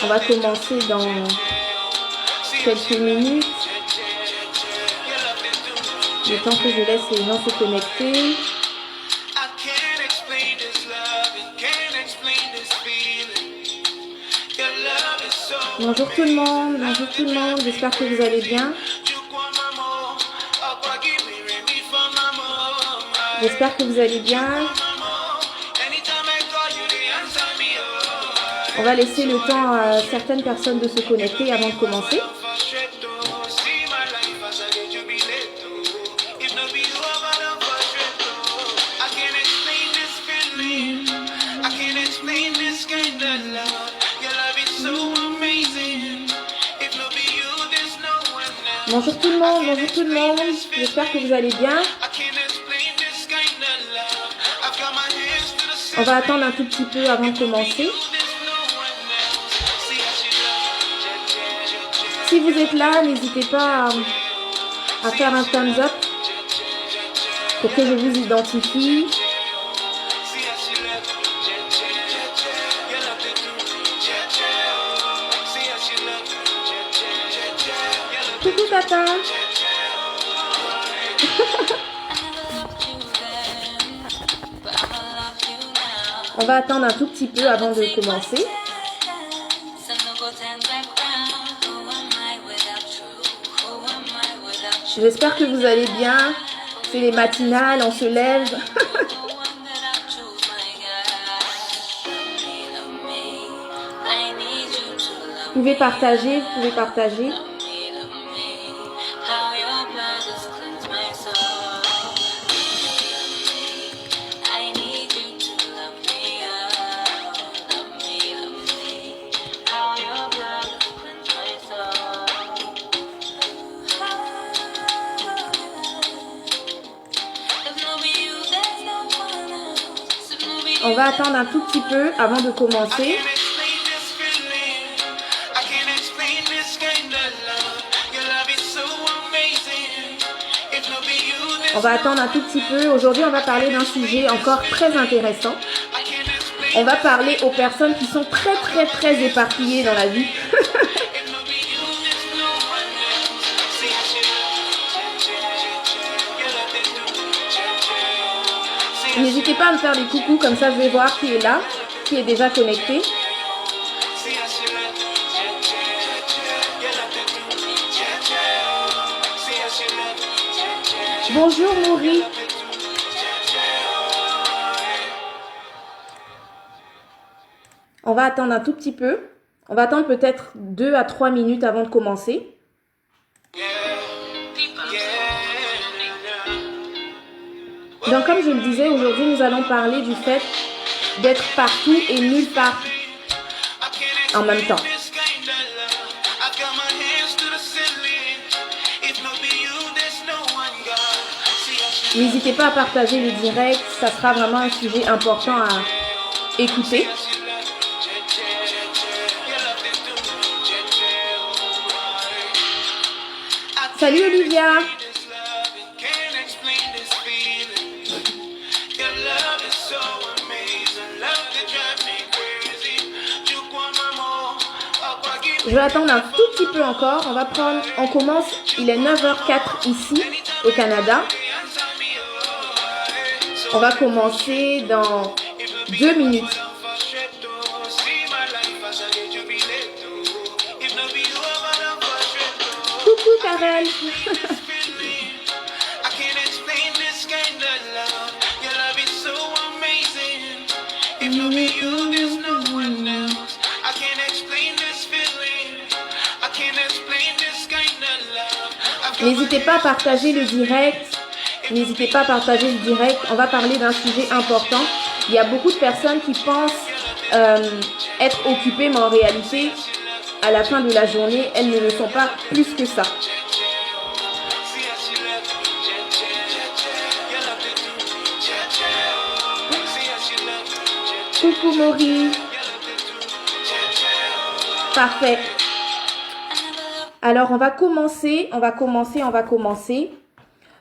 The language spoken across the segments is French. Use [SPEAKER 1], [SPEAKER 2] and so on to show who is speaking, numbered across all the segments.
[SPEAKER 1] On va commencer dans quelques minutes. Le temps que je laisse les gens se connecter. Bonjour tout le monde, j'espère que vous allez bien. J'espère que vous allez bien. On va laisser le temps à certaines personnes de se connecter avant de commencer. Bonjour tout le monde, j'espère que vous allez bien. On va attendre un tout petit peu avant de commencer. Si vous êtes là, n'hésitez pas à faire un thumbs up pour que je vous identifie. Coucou tata. On va attendre un tout petit peu avant de commencer. J'espère que vous allez bien. C'est les matinales, on se lève. Vous pouvez partager, On va attendre un tout petit peu avant de commencer. On va attendre un tout petit peu. Aujourd'hui, on va parler d'un sujet encore très intéressant. On va parler aux personnes qui sont très éparpillées dans la vie. N'hésitez pas à me faire des coucous, comme ça je vais voir qui est là, qui est déjà connecté. Bonjour Maurice. On va attendre un tout petit peu. On va attendre peut-être 2 à 3 minutes avant de commencer. Donc comme je le disais, aujourd'hui nous allons parler du fait d'être partout et nulle part en même temps. N'hésitez pas à partager le direct, ça sera vraiment un sujet important à écouter. Salut Olivia. Je vais attendre un tout petit peu encore. On commence, il est 9h04 ici au Canada. On va commencer dans 2 minutes. Coucou Karel. N'hésitez pas à partager le direct. On va parler d'un sujet important. Il y a beaucoup de personnes qui pensent être occupées, mais en réalité, à la fin de la journée, elles ne le sont pas plus que ça. Coucou Maury. Parfait. Alors, on va commencer.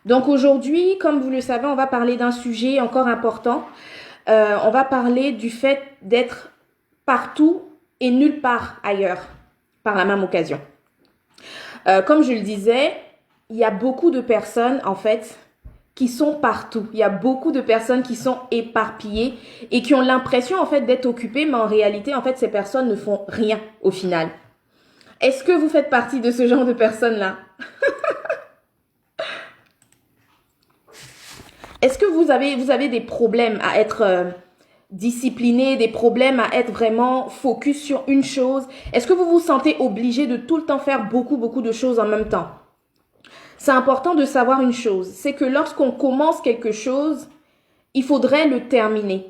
[SPEAKER 1] Donc, aujourd'hui, comme vous le savez, on va parler d'un sujet encore important. On va parler du fait d'être partout et nulle part ailleurs par la même occasion. Comme je le disais, il y a beaucoup de personnes en fait qui sont partout. Il y a beaucoup de personnes qui sont éparpillées et qui ont l'impression en fait d'être occupées, mais en réalité en fait ces personnes ne font rien au final. Est-ce que vous faites partie de ce genre de personnes-là? Est-ce que vous avez des problèmes à être discipliné, des problèmes à être vraiment focus sur une chose? Est-ce que vous vous sentez obligé de tout le temps faire beaucoup de choses en même temps? C'est important de savoir une chose, c'est que lorsqu'on commence quelque chose, il faudrait le terminer.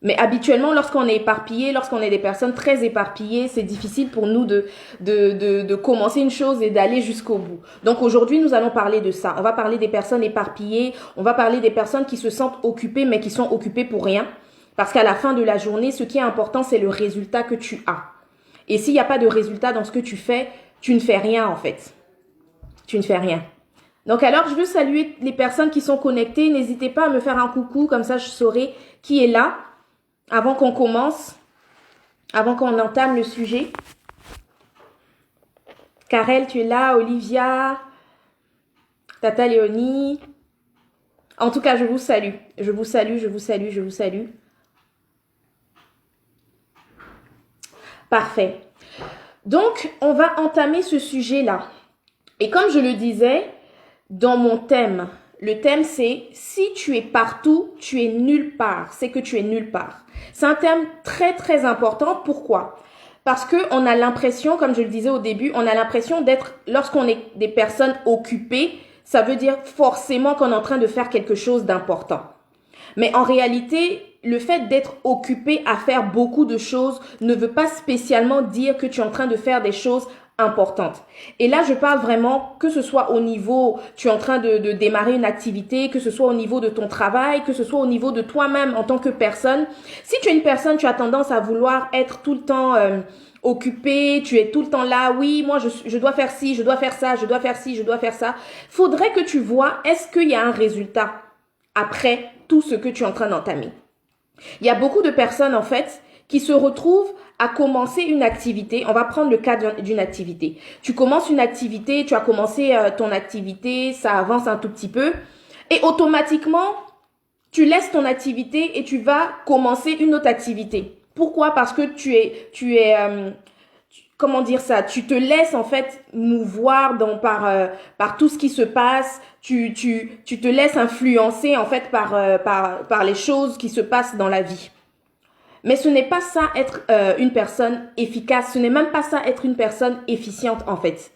[SPEAKER 1] Mais habituellement, lorsqu'on est éparpillé, lorsqu'on est des personnes très éparpillées, c'est difficile pour nous de commencer une chose et d'aller jusqu'au bout. Donc aujourd'hui, nous allons parler de ça. On va parler des personnes éparpillées, on va parler des personnes qui se sentent occupées mais qui sont occupées pour rien. Parce qu'à la fin de la journée, ce qui est important, c'est le résultat que tu as. Et s'il n'y a pas de résultat dans ce que tu fais, tu ne fais rien en fait. Tu ne fais rien. Donc alors, je veux saluer les personnes qui sont connectées. N'hésitez pas à me faire un coucou, comme ça je saurai qui est là. Avant qu'on commence, avant qu'on entame le sujet. Karel, tu es là, Olivia, Tata Léonie. En tout cas, je vous salue. Je vous salue, je vous salue, je vous salue. Parfait. Donc, on va entamer ce sujet-là. Et comme je le disais, dans mon thème, le thème c'est « Si tu es partout, tu es nulle part ». C'est que tu es nulle part. C'est un thème très important. Pourquoi? Parce qu'on a l'impression, comme je le disais au début, on a l'impression d'être, lorsqu'on est des personnes occupées, ça veut dire forcément qu'on est en train de faire quelque chose d'important. Mais en réalité, le fait d'être occupé à faire beaucoup de choses ne veut pas spécialement dire que tu es en train de faire des choses importante. Et là, je parle vraiment que ce soit au niveau, tu es en train de démarrer une activité, que ce soit au niveau de ton travail, que ce soit au niveau de toi-même en tant que personne. Si tu es une personne, tu as tendance à vouloir être tout le temps occupé, tu es tout le temps là, oui, moi je dois faire ci, je dois faire ça, je dois faire ci, je dois faire ça. Faudrait que tu vois, est-ce qu'il y a un résultat après tout ce que tu es en train d'entamer? Il y a beaucoup de personnes en fait qui se retrouvent à commencer une activité. On va prendre le cas d'une activité. Tu commences une activité, tu as commencé ton activité, ça avance un tout petit peu et automatiquement, tu laisses ton activité et tu vas commencer une autre activité. Pourquoi? Parce que comment dire ça? Tu te laisses en fait mouvoir par tout ce qui se passe. Tu te laisses influencer en fait par les choses qui se passent dans la vie. Mais ce n'est pas ça être une personne efficace, ce n'est même pas ça être une personne efficiente en fait.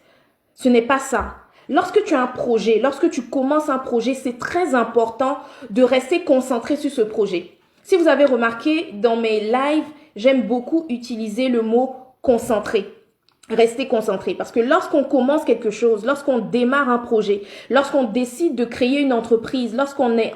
[SPEAKER 1] Ce n'est pas ça. Lorsque tu as un projet, lorsque tu commences un projet, c'est très important de rester concentré sur ce projet. Si vous avez remarqué, dans mes lives, j'aime beaucoup utiliser le mot concentré. Rester concentré parce que lorsqu'on commence quelque chose, lorsqu'on démarre un projet, lorsqu'on décide de créer une entreprise,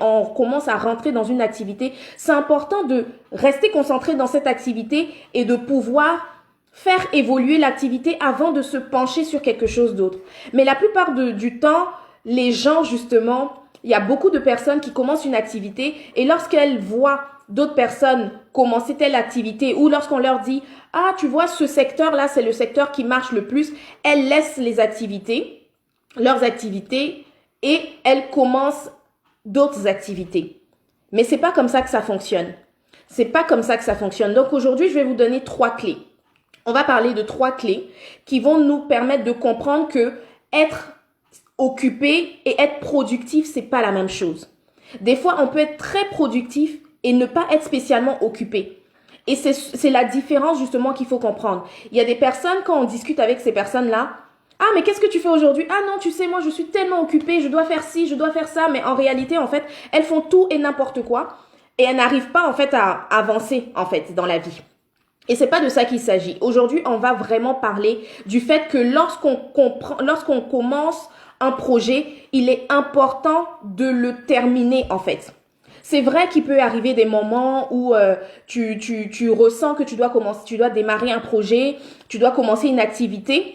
[SPEAKER 1] on commence à rentrer dans une activité, c'est important de rester concentré dans cette activité et de pouvoir faire évoluer l'activité avant de se pencher sur quelque chose d'autre. Mais la plupart du temps, les gens justement, il y a beaucoup de personnes qui commencent une activité et lorsqu'elles voient d'autres personnes commencer telle activité ou lorsqu'on leur dit « Ah, tu vois, ce secteur-là, c'est le secteur qui marche le plus », elles laissent leurs activités et elles commencent d'autres activités. Mais c'est pas comme ça que ça fonctionne. C'est pas comme ça que ça fonctionne. Donc aujourd'hui, je vais vous donner 3 clés. On va parler de 3 clés qui vont nous permettre de comprendre que être occupé et être productif, c'est pas la même chose. Des fois, on peut être très productif et ne pas être spécialement occupé. Et c'est la différence justement qu'il faut comprendre. Il y a des personnes, quand on discute avec ces personnes-là, « Ah, mais qu'est-ce que tu fais aujourd'hui? Ah non, tu sais, moi, je suis tellement occupée, je dois faire ci, je dois faire ça. » Mais en réalité, en fait, elles font tout et n'importe quoi. Et elles n'arrivent pas, en fait, à avancer, en fait, dans la vie. Et c'est pas de ça qu'il s'agit. Aujourd'hui, on va vraiment parler du fait que lorsqu'on commence un projet, il est important de le terminer, en fait. C'est vrai qu'il peut arriver des moments où tu ressens que tu dois démarrer un projet, tu dois commencer une activité.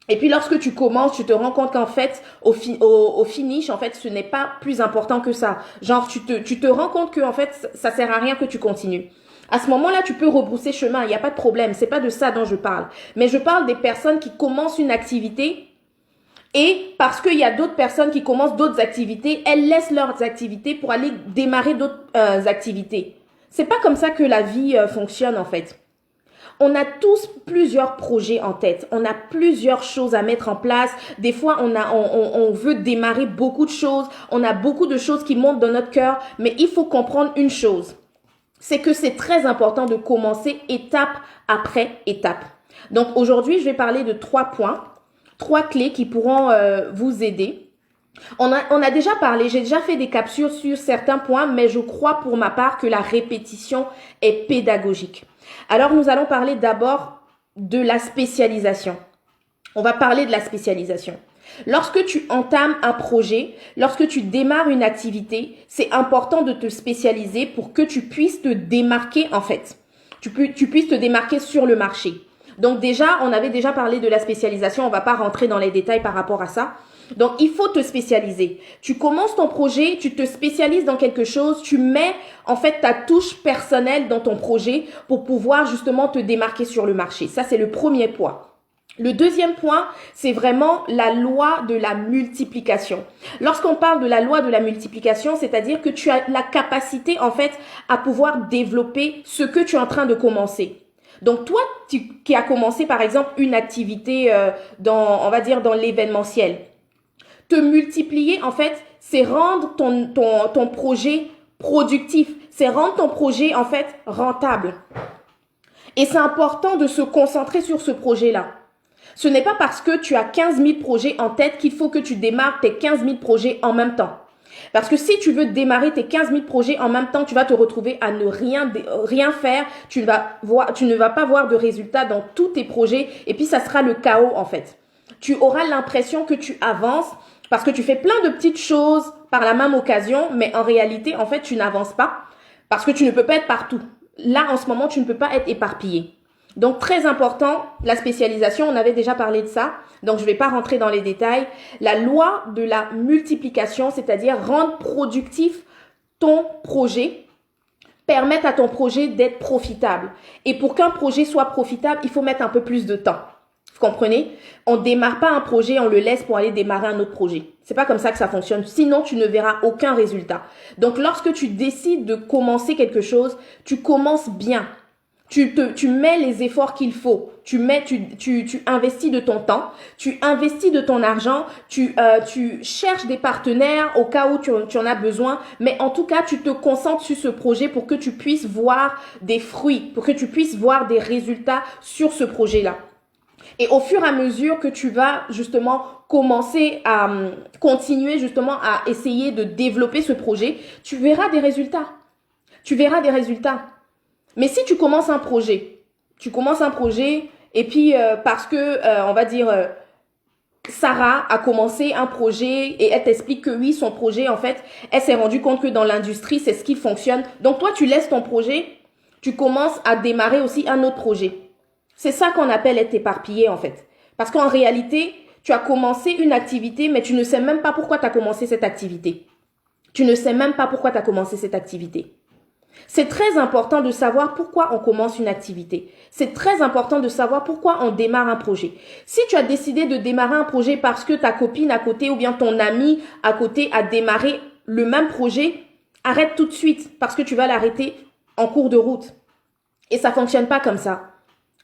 [SPEAKER 1] Et puis lorsque tu commences, tu te rends compte qu'en fait, au finish, en fait, ce n'est pas plus important que ça. Genre, tu te rends compte que en fait, ça sert à rien que tu continues. À ce moment-là, tu peux rebrousser chemin, il n'y a pas de problème. C'est pas de ça dont je parle. Mais je parle des personnes qui commencent une activité et parce qu'il y a d'autres personnes qui commencent d'autres activités, elles laissent leurs activités pour aller démarrer d'autres activités. C'est pas comme ça que la vie fonctionne en fait. On a tous plusieurs projets en tête. On a plusieurs choses à mettre en place. Des fois, on veut démarrer beaucoup de choses. On a beaucoup de choses qui montent dans notre cœur. Mais il faut comprendre une chose. C'est que c'est très important de commencer étape après étape. Donc aujourd'hui, je vais parler de 3 points, 3 clés qui pourront vous aider. On a déjà parlé, j'ai déjà fait des capsules sur certains points, mais je crois pour ma part que la répétition est pédagogique. Alors nous allons parler d'abord de la spécialisation. On va parler de la spécialisation. Lorsque tu entames un projet, lorsque tu démarres une activité, c'est important de te spécialiser pour que tu puisses te démarquer en fait. Tu puisses te démarquer sur le marché. Donc déjà, on avait déjà parlé de la spécialisation, on va pas rentrer dans les détails par rapport à ça. Donc il faut te spécialiser. Tu commences ton projet, tu te spécialises dans quelque chose, tu mets en fait ta touche personnelle dans ton projet pour pouvoir justement te démarquer sur le marché. Ça, c'est le premier point. Le deuxième point, c'est vraiment la loi de la multiplication. Lorsqu'on parle de la loi de la multiplication, c'est-à-dire que tu as la capacité en fait à pouvoir développer ce que tu es en train de commencer. Donc toi, qui as commencé par exemple une activité on va dire dans l'événementiel, te multiplier en fait, c'est rendre ton projet productif, c'est rendre ton projet en fait rentable. Et c'est important de se concentrer sur ce projet-là. Ce n'est pas parce que tu as 15 000 projets en tête qu'il faut que tu démarres tes 15 000 projets en même temps. Parce que si tu veux démarrer tes 15 000 projets en même temps, tu vas te retrouver à ne rien faire. Tu ne vas pas voir de résultats dans tous tes projets et puis ça sera le chaos en fait. Tu auras l'impression que tu avances parce que tu fais plein de petites choses par la même occasion, mais en réalité, en fait, tu n'avances pas parce que tu ne peux pas être partout. Là, en ce moment, tu ne peux pas être éparpillé. Donc, très important, la spécialisation, on avait déjà parlé de ça, donc je ne vais pas rentrer dans les détails. La loi de la multiplication, c'est-à-dire rendre productif ton projet, permettre à ton projet d'être profitable. Et pour qu'un projet soit profitable, il faut mettre un peu plus de temps. Vous comprenez? On ne démarre pas un projet, on le laisse pour aller démarrer un autre projet. C'est pas comme ça que ça fonctionne. Sinon, tu ne verras aucun résultat. Donc, lorsque tu décides de commencer quelque chose, tu commences bien. Tu mets les efforts qu'il faut. Tu investis de ton temps, tu investis de ton argent, tu cherches des partenaires au cas où tu en as besoin. Mais en tout cas, tu te concentres sur ce projet pour que tu puisses voir des fruits, pour que tu puisses voir des résultats sur ce projet-là. Et au fur et à mesure que tu vas justement commencer à continuer justement à essayer de développer ce projet, tu verras des résultats. Tu verras des résultats. Mais si tu commences un projet et puis parce que, on va dire, Sarah a commencé un projet et elle t'explique que oui, son projet, en fait, elle s'est rendue compte que dans l'industrie, c'est ce qui fonctionne. Donc toi, tu laisses ton projet, tu commences à démarrer aussi un autre projet. C'est ça qu'on appelle être éparpillé, en fait. Parce qu'en réalité, tu as commencé une activité, mais tu ne sais même pas pourquoi tu as commencé cette activité. Tu ne sais même pas pourquoi tu as commencé cette activité. C'est très important de savoir pourquoi on commence une activité. C'est très important de savoir pourquoi on démarre un projet. Si tu as décidé de démarrer un projet parce que ta copine à côté ou bien ton ami à côté a démarré le même projet, arrête tout de suite parce que tu vas l'arrêter en cours de route. Et ça fonctionne pas comme ça.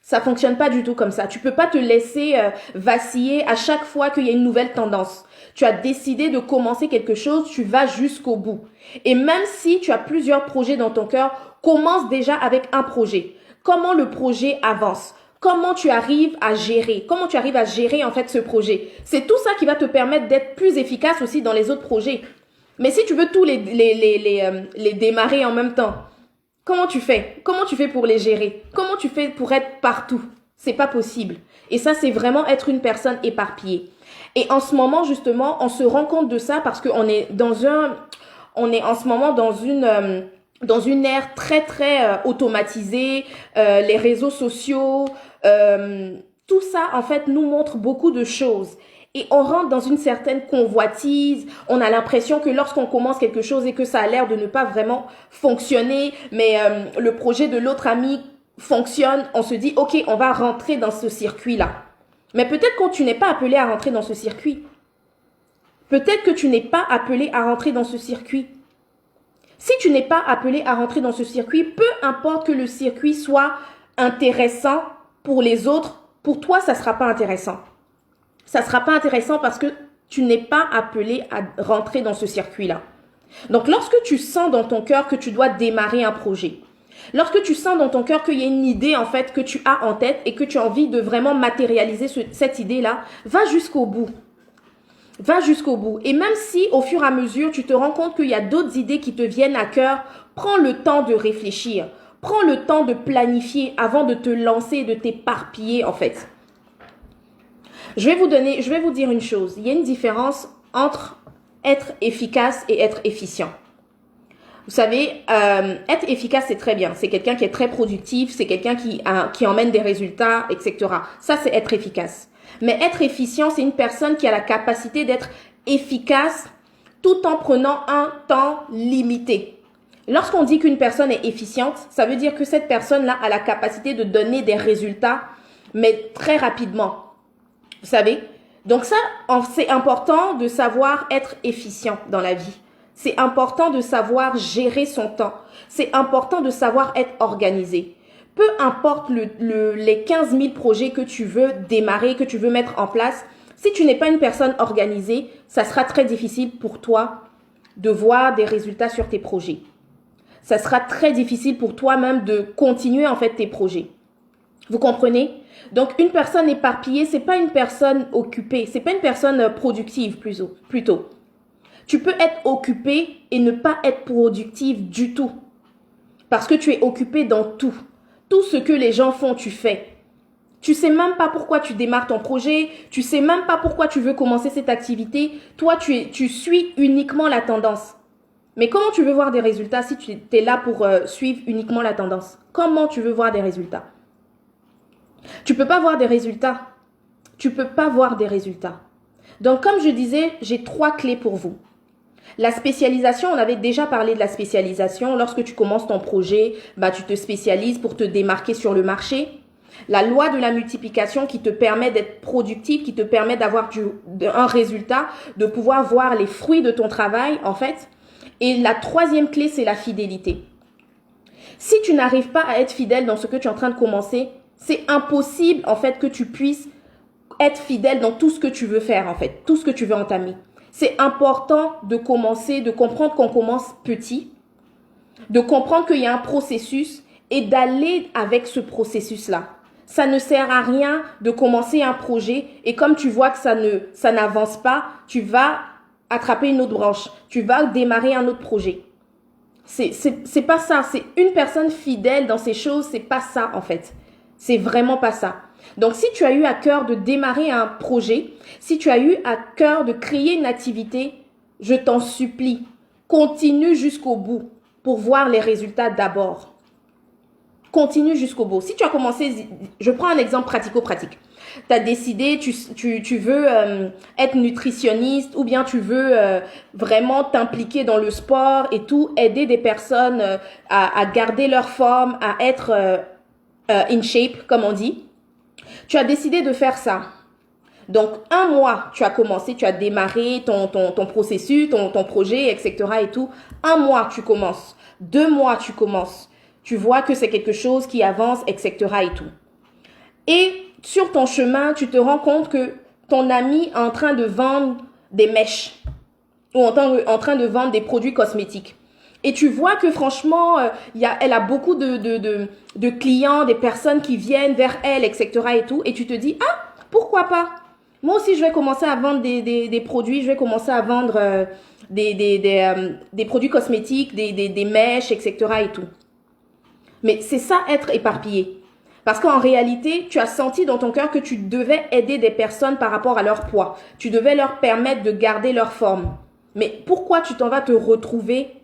[SPEAKER 1] Ça fonctionne pas du tout comme ça. Tu peux pas te laisser vaciller à chaque fois qu'il y a une nouvelle tendance. Tu as décidé de commencer quelque chose, tu vas jusqu'au bout. Et même si tu as plusieurs projets dans ton cœur, commence déjà avec un projet. Comment le projet avance? Comment tu arrives à gérer? Comment tu arrives à gérer en fait ce projet? C'est tout ça qui va te permettre d'être plus efficace aussi dans les autres projets. Mais si tu veux tous les démarrer en même temps, comment tu fais? Comment tu fais pour les gérer? Comment tu fais pour être partout? C'est pas possible. Et ça, c'est vraiment être une personne éparpillée. Et en ce moment, justement, on se rend compte de ça parce qu'on est on est en ce moment dans une ère très, très automatisée, les réseaux sociaux, Tout ça, en fait, nous montre beaucoup de choses. Et on rentre dans une certaine convoitise. On a l'impression que lorsqu'on commence quelque chose et que ça a l'air de ne pas vraiment fonctionner, mais le projet de l'autre ami fonctionne, on se dit, OK, on va rentrer dans ce circuit-là. Mais peut-être que tu n'es pas appelé à rentrer dans ce circuit. Peut-être que tu n'es pas appelé à rentrer dans ce circuit. Si tu n'es pas appelé à rentrer dans ce circuit, peu importe que le circuit soit intéressant pour les autres, pour toi, ça ne sera pas intéressant. Ça ne sera pas intéressant parce que tu n'es pas appelé à rentrer dans ce circuit-là. Donc, lorsque tu sens dans ton cœur que tu dois démarrer un projet, lorsque tu sens dans ton cœur qu'il y a une idée en fait que tu as en tête et que tu as envie de vraiment matérialiser cette idée-là, va jusqu'au bout. Va jusqu'au bout. Et même si au fur et à mesure, tu te rends compte qu'il y a d'autres idées qui te viennent à cœur, prends le temps de réfléchir. Prends le temps de planifier avant de te lancer, de t'éparpiller en fait. Je vais vous dire une chose. Il y a une différence entre être efficace et être efficient. Vous savez, être efficace, c'est très bien. C'est quelqu'un qui est très productif, c'est quelqu'un qui emmène des résultats, etc. Ça, c'est être efficace. Mais être efficient, c'est une personne qui a la capacité d'être efficace tout en prenant un temps limité. Lorsqu'on dit qu'une personne est efficiente, ça veut dire que cette personne-là a la capacité de donner des résultats, mais très rapidement. Vous savez? Donc ça, c'est important de savoir être efficient dans la vie. C'est important de savoir gérer son temps. C'est important de savoir être organisé. Peu importe les 15 000 projets que tu veux démarrer, que tu veux mettre en place, si tu n'es pas une personne organisée, ça sera très difficile pour toi de voir des résultats sur tes projets. Ça sera très difficile pour toi-même de continuer en fait tes projets. Vous comprenez? Donc, une personne éparpillée, c'est pas une personne occupée, c'est pas une personne productive plutôt. Tu peux être occupé et ne pas être productif du tout. Parce que tu es occupé dans tout. Tout ce que les gens font, tu fais. Tu sais même pas pourquoi tu démarres ton projet, tu sais même pas pourquoi tu veux commencer cette activité. Toi, tu suis uniquement la tendance. Mais comment tu veux voir des résultats si tu es là pour suivre uniquement la tendance? Comment tu veux voir des résultats? Tu peux pas voir des résultats. Tu peux pas voir des résultats. Donc, comme je disais, j'ai 3 clés pour vous. La spécialisation, on avait déjà parlé de la spécialisation. Lorsque tu commences ton projet, tu te spécialises pour te démarquer sur le marché. La loi de la multiplication qui te permet d'être productif, qui te permet d'avoir un résultat, de pouvoir voir les fruits de ton travail, en fait. Et la 3e clé, c'est la fidélité. Si tu n'arrives pas à être fidèle dans ce que tu es en train de commencer, c'est impossible, en fait, que tu puisses être fidèle dans tout ce que tu veux faire, en fait, tout ce que tu veux entamer. C'est important de commencer, de comprendre qu'on commence petit, de comprendre qu'il y a un processus et d'aller avec ce processus-là. Ça ne sert à rien de commencer un projet et comme tu vois que ça n'avance pas, tu vas attraper une autre branche, tu vas démarrer un autre projet. C'est pas ça, c'est une personne fidèle dans ces choses, c'est pas ça en fait. C'est vraiment pas ça. Donc, si tu as eu à cœur de démarrer un projet, si tu as eu à cœur de créer une activité, je t'en supplie, continue jusqu'au bout pour voir les résultats d'abord. Continue jusqu'au bout. Si tu as commencé, je prends un exemple pratico-pratique. Tu as décidé, tu veux être nutritionniste ou bien tu veux vraiment t'impliquer dans le sport et tout, aider des personnes à garder leur forme, à être in shape, comme on dit. Tu as décidé de faire ça. Donc, 1 mois, tu as commencé, tu as démarré ton processus, ton projet, etc. et tout. 1 mois, tu commences. 2 mois, tu commences. Tu vois que c'est quelque chose qui avance, etc. et tout. Et sur ton chemin, tu te rends compte que ton ami est en train de vendre des mèches ou en train de vendre des produits cosmétiques. Et tu vois que franchement, elle a beaucoup de clients, des personnes qui viennent vers elle, etc. et tout. Et tu te dis, ah, pourquoi pas? Moi aussi, je vais commencer à vendre des produits, je vais commencer à vendre des produits cosmétiques, des mèches, etc. et tout. Mais c'est ça, être éparpillé. Parce qu'en réalité, tu as senti dans ton cœur que tu devais aider des personnes par rapport à leur poids. Tu devais leur permettre de garder leur forme. Mais pourquoi tu t'en vas te retrouver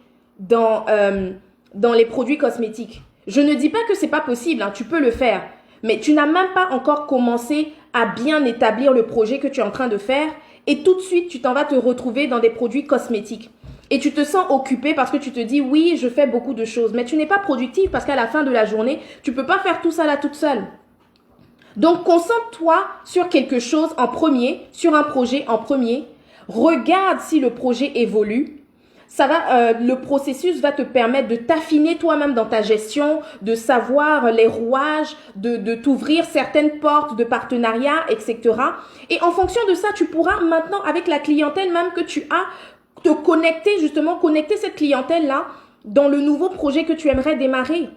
[SPEAKER 1] dans les produits cosmétiques? Je ne dis pas que c'est pas possible, hein, tu peux le faire. mais tu n'as même pas encore commencé à bien établir le projet que tu es en train de faire et tout de suite, tu t'en vas te retrouver dans des produits cosmétiques. Et tu te sens occupé parce que tu te dis, oui, je fais beaucoup de choses, mais tu n'es pas productif parce qu'à la fin de la journée, tu ne peux pas faire tout ça là toute seule. Donc, concentre-toi sur quelque chose en premier, sur un projet en premier. Regarde si le projet évolue. Le processus va te permettre de t'affiner toi-même dans ta gestion, de savoir les rouages, de t'ouvrir certaines portes de partenariat, etc. Et en fonction de ça, tu pourras maintenant, avec la clientèle même que tu as, te connecter justement, connecter cette clientèle-là dans le nouveau projet que tu aimerais démarrer.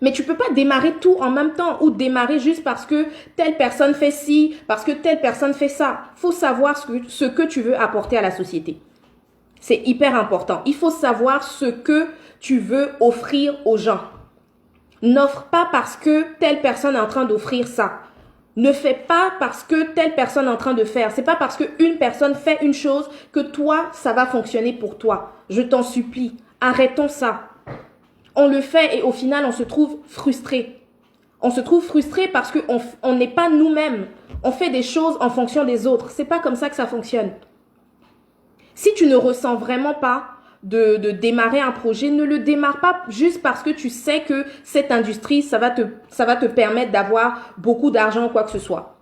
[SPEAKER 1] Mais tu peux pas démarrer tout en même temps ou démarrer juste parce que telle personne fait ci, parce que telle personne fait ça. Faut savoir ce que tu veux apporter à la société. C'est hyper important. Il faut savoir ce que tu veux offrir aux gens. N'offre pas parce que telle personne est en train d'offrir ça. Ne fais pas parce que telle personne est en train de faire. C'est pas parce qu'une personne fait une chose que toi, ça va fonctionner pour toi. Je t'en supplie. Arrêtons ça. On le fait et au final, on se trouve frustré. On se trouve frustré parce qu'on n'est pas nous-mêmes. On fait des choses en fonction des autres. C'est pas comme ça que ça fonctionne. Si tu ne ressens vraiment pas de démarrer un projet, ne le démarre pas juste parce que tu sais que cette industrie, ça va te permettre d'avoir beaucoup d'argent ou quoi que ce soit.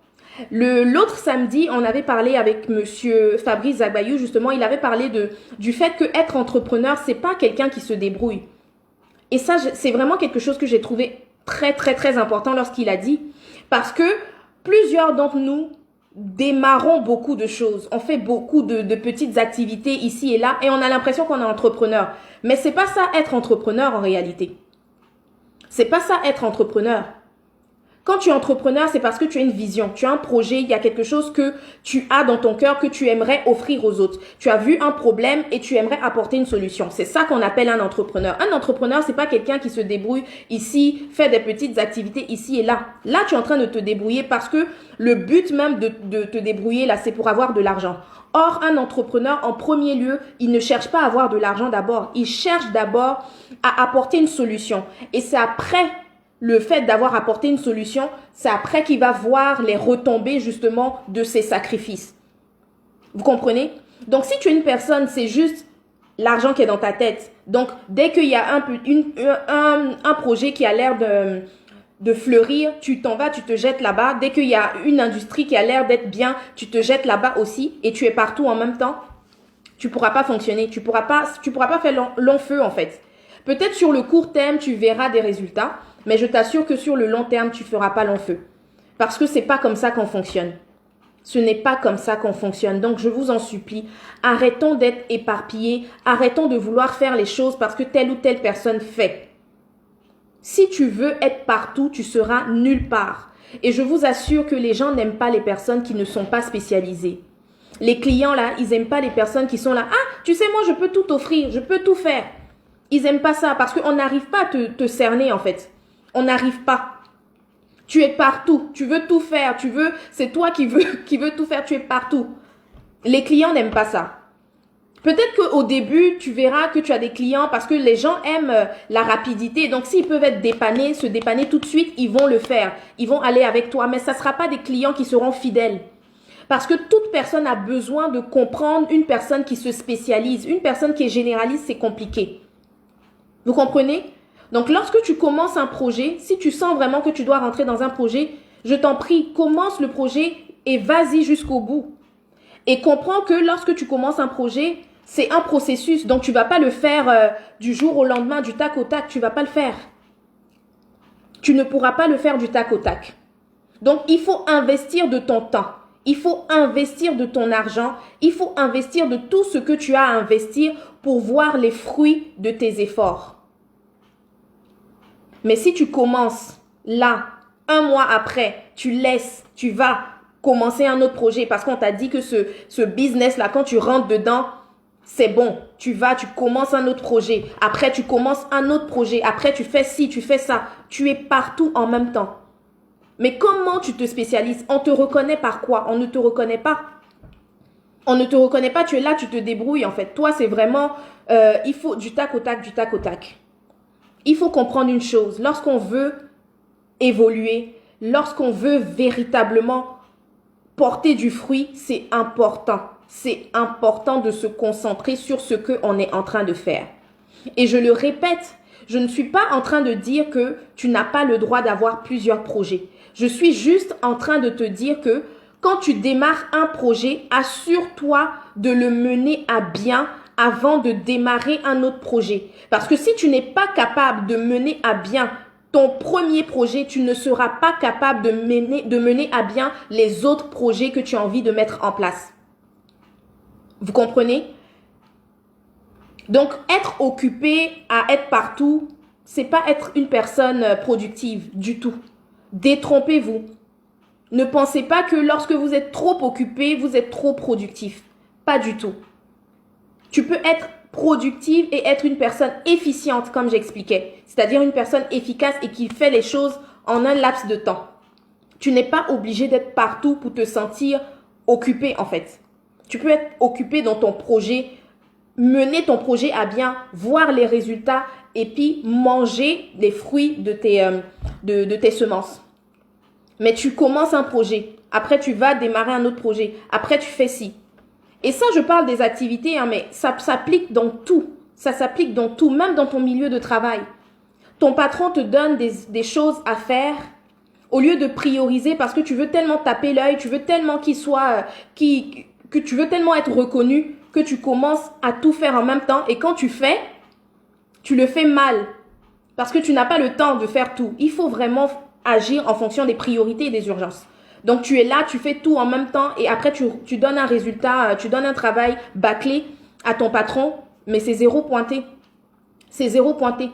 [SPEAKER 1] L'autre samedi, on avait parlé avec monsieur Fabrice Zagbayou, justement, il avait parlé du fait que être entrepreneur, c'est pas quelqu'un qui se débrouille. Et ça, c'est vraiment quelque chose que j'ai trouvé très, très, très important lorsqu'il a dit. Parce que plusieurs d'entre nous démarrons beaucoup de choses. On fait beaucoup de petites activités ici et là et on a l'impression qu'on est entrepreneur. Mais c'est pas ça être entrepreneur en réalité. C'est pas ça être entrepreneur. Quand tu es entrepreneur, c'est parce que tu as une vision, tu as un projet, il y a quelque chose que tu as dans ton cœur que tu aimerais offrir aux autres. Tu as vu un problème et tu aimerais apporter une solution. C'est ça qu'on appelle un entrepreneur. Un entrepreneur, c'est pas quelqu'un qui se débrouille ici, fait des petites activités ici et là. Là, tu es en train de te débrouiller parce que le but même de te débrouiller là, c'est pour avoir de l'argent. Or, un entrepreneur, en premier lieu, il ne cherche pas à avoir de l'argent d'abord. Il cherche d'abord à apporter une solution. Et c'est après le fait d'avoir apporté une solution, c'est après qu'il va voir les retombées justement de ses sacrifices. Vous comprenez? Donc, si tu es une personne, c'est juste l'argent qui est dans ta tête. Donc, dès qu'il y a un projet qui a l'air de fleurir, tu t'en vas, tu te jettes là-bas. Dès qu'il y a une industrie qui a l'air d'être bien, tu te jettes là-bas aussi et tu es partout en même temps. Tu pourras pas fonctionner. Tu pourras pas faire long feu en fait. Peut-être sur le court terme, tu verras des résultats. Mais je t'assure que sur le long terme, tu ne feras pas long feu. Parce que ce n'est pas comme ça qu'on fonctionne. Ce n'est pas comme ça qu'on fonctionne. Donc, je vous en supplie, arrêtons d'être éparpillés. Arrêtons de vouloir faire les choses parce que telle ou telle personne fait. Si tu veux être partout, tu seras nulle part. Et je vous assure que les gens n'aiment pas les personnes qui ne sont pas spécialisées. Les clients, là, ils n'aiment pas les personnes qui sont là. Ah, tu sais, moi, je peux tout offrir, je peux tout faire. Ils n'aiment pas ça parce qu'on n'arrive pas à te cerner, en fait. On n'arrive pas. Tu es partout. Tu veux tout faire. C'est toi qui veux tout faire. Tu es partout. Les clients n'aiment pas ça. Peut-être qu'au début, tu verras que tu as des clients parce que les gens aiment la rapidité. Donc, s'ils peuvent se dépanner tout de suite, ils vont le faire. Ils vont aller avec toi. Mais ça ne sera pas des clients qui seront fidèles. Parce que toute personne a besoin de comprendre une personne qui se spécialise. Une personne qui est généraliste, c'est compliqué. Vous comprenez? Donc, lorsque tu commences un projet, si tu sens vraiment que tu dois rentrer dans un projet, je t'en prie, commence le projet et vas-y jusqu'au bout. Et comprends que lorsque tu commences un projet, c'est un processus. Donc, tu ne vas pas le faire du jour au lendemain, du tac au tac. Tu ne vas pas le faire. Tu ne pourras pas le faire du tac au tac. Donc, il faut investir de ton temps. Il faut investir de ton argent. Il faut investir de tout ce que tu as à investir pour voir les fruits de tes efforts. Mais si tu commences là, un mois après, tu laisses, tu vas commencer un autre projet parce qu'on t'a dit que ce business-là, quand tu rentres dedans, c'est bon. Tu commences un autre projet. Après, tu commences un autre projet. Après, tu fais ci, tu fais ça. Tu es partout en même temps. Mais comment tu te spécialises? On te reconnaît par quoi? On ne te reconnaît pas. On ne te reconnaît pas, tu es là, tu te débrouilles en fait. Toi, c'est vraiment, il faut du tac au tac, du tac au tac. Il faut comprendre une chose, lorsqu'on veut évoluer, lorsqu'on veut véritablement porter du fruit, c'est important. C'est important de se concentrer sur ce qu'on est en train de faire. Et je le répète, je ne suis pas en train de dire que tu n'as pas le droit d'avoir plusieurs projets. Je suis juste en train de te dire que quand tu démarres un projet, assure-toi de le mener à bien avant de démarrer un autre projet. Parce que si tu n'es pas capable de mener à bien ton premier projet, tu ne seras pas capable de mener à bien les autres projets que tu as envie de mettre en place. Vous comprenez? Donc, être occupé à être partout, c'est pas être une personne productive du tout. Détrompez-vous. Ne pensez pas que lorsque vous êtes trop occupé, vous êtes trop productif. Pas du tout. Tu peux être productive et être une personne efficiente, comme j'expliquais. C'est-à-dire une personne efficace et qui fait les choses en un laps de temps. Tu n'es pas obligé d'être partout pour te sentir occupé, en fait. Tu peux être occupé dans ton projet, mener ton projet à bien, voir les résultats et puis manger les fruits de tes semences. Mais tu commences un projet, après tu vas démarrer un autre projet, après tu fais ci. Et ça, je parle des activités, hein, mais ça s'applique dans tout. Ça s'applique dans tout, même dans ton milieu de travail. Ton patron te donne des choses à faire au lieu de prioriser parce que tu veux tellement taper l'œil, tu veux tellement que tu veux tellement être reconnu que tu commences à tout faire en même temps. Et quand tu fais, tu le fais mal parce que tu n'as pas le temps de faire tout. Il faut vraiment agir en fonction des priorités et des urgences. Donc, tu es là, tu fais tout en même temps et après, tu donnes un résultat, tu donnes un travail bâclé à ton patron, mais c'est zéro pointé. C'est zéro pointé.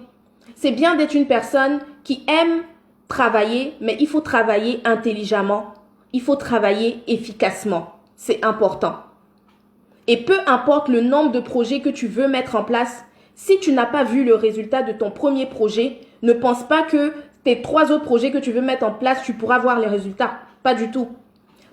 [SPEAKER 1] C'est bien d'être une personne qui aime travailler, mais il faut travailler intelligemment. Il faut travailler efficacement. C'est important. Et peu importe le nombre de projets que tu veux mettre en place, si tu n'as pas vu le résultat de ton premier projet, ne pense pas que tes 3 autres projets que tu veux mettre en place, tu pourras voir les résultats. Pas du tout.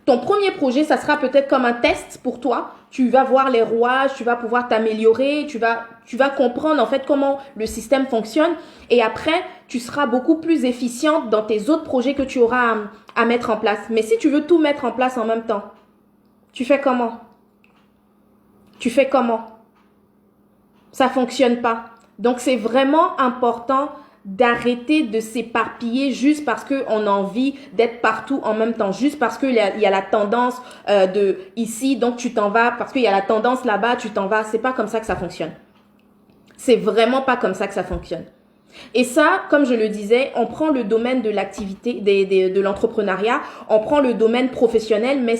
[SPEAKER 1] Ton premier projet, ça sera peut-être comme un test pour toi. Tu vas voir les rouages, tu vas pouvoir t'améliorer, tu vas comprendre en fait comment le système fonctionne. Et après, tu seras beaucoup plus efficiente dans tes autres projets que tu auras à mettre en place. Mais si tu veux tout mettre en place en même temps, tu fais comment? Tu fais comment? Ça fonctionne pas. Donc, c'est vraiment important d'arrêter de s'éparpiller juste parce qu'on a envie d'être partout en même temps, juste parce qu'il y a la tendance de ici, donc tu t'en vas, parce qu'il y a la tendance là-bas, tu t'en vas. C'est pas comme ça que ça fonctionne. C'est vraiment pas comme ça que ça fonctionne. Et ça, comme je le disais, on prend le domaine de l'activité, de l'entrepreneuriat, on prend le domaine professionnel, mais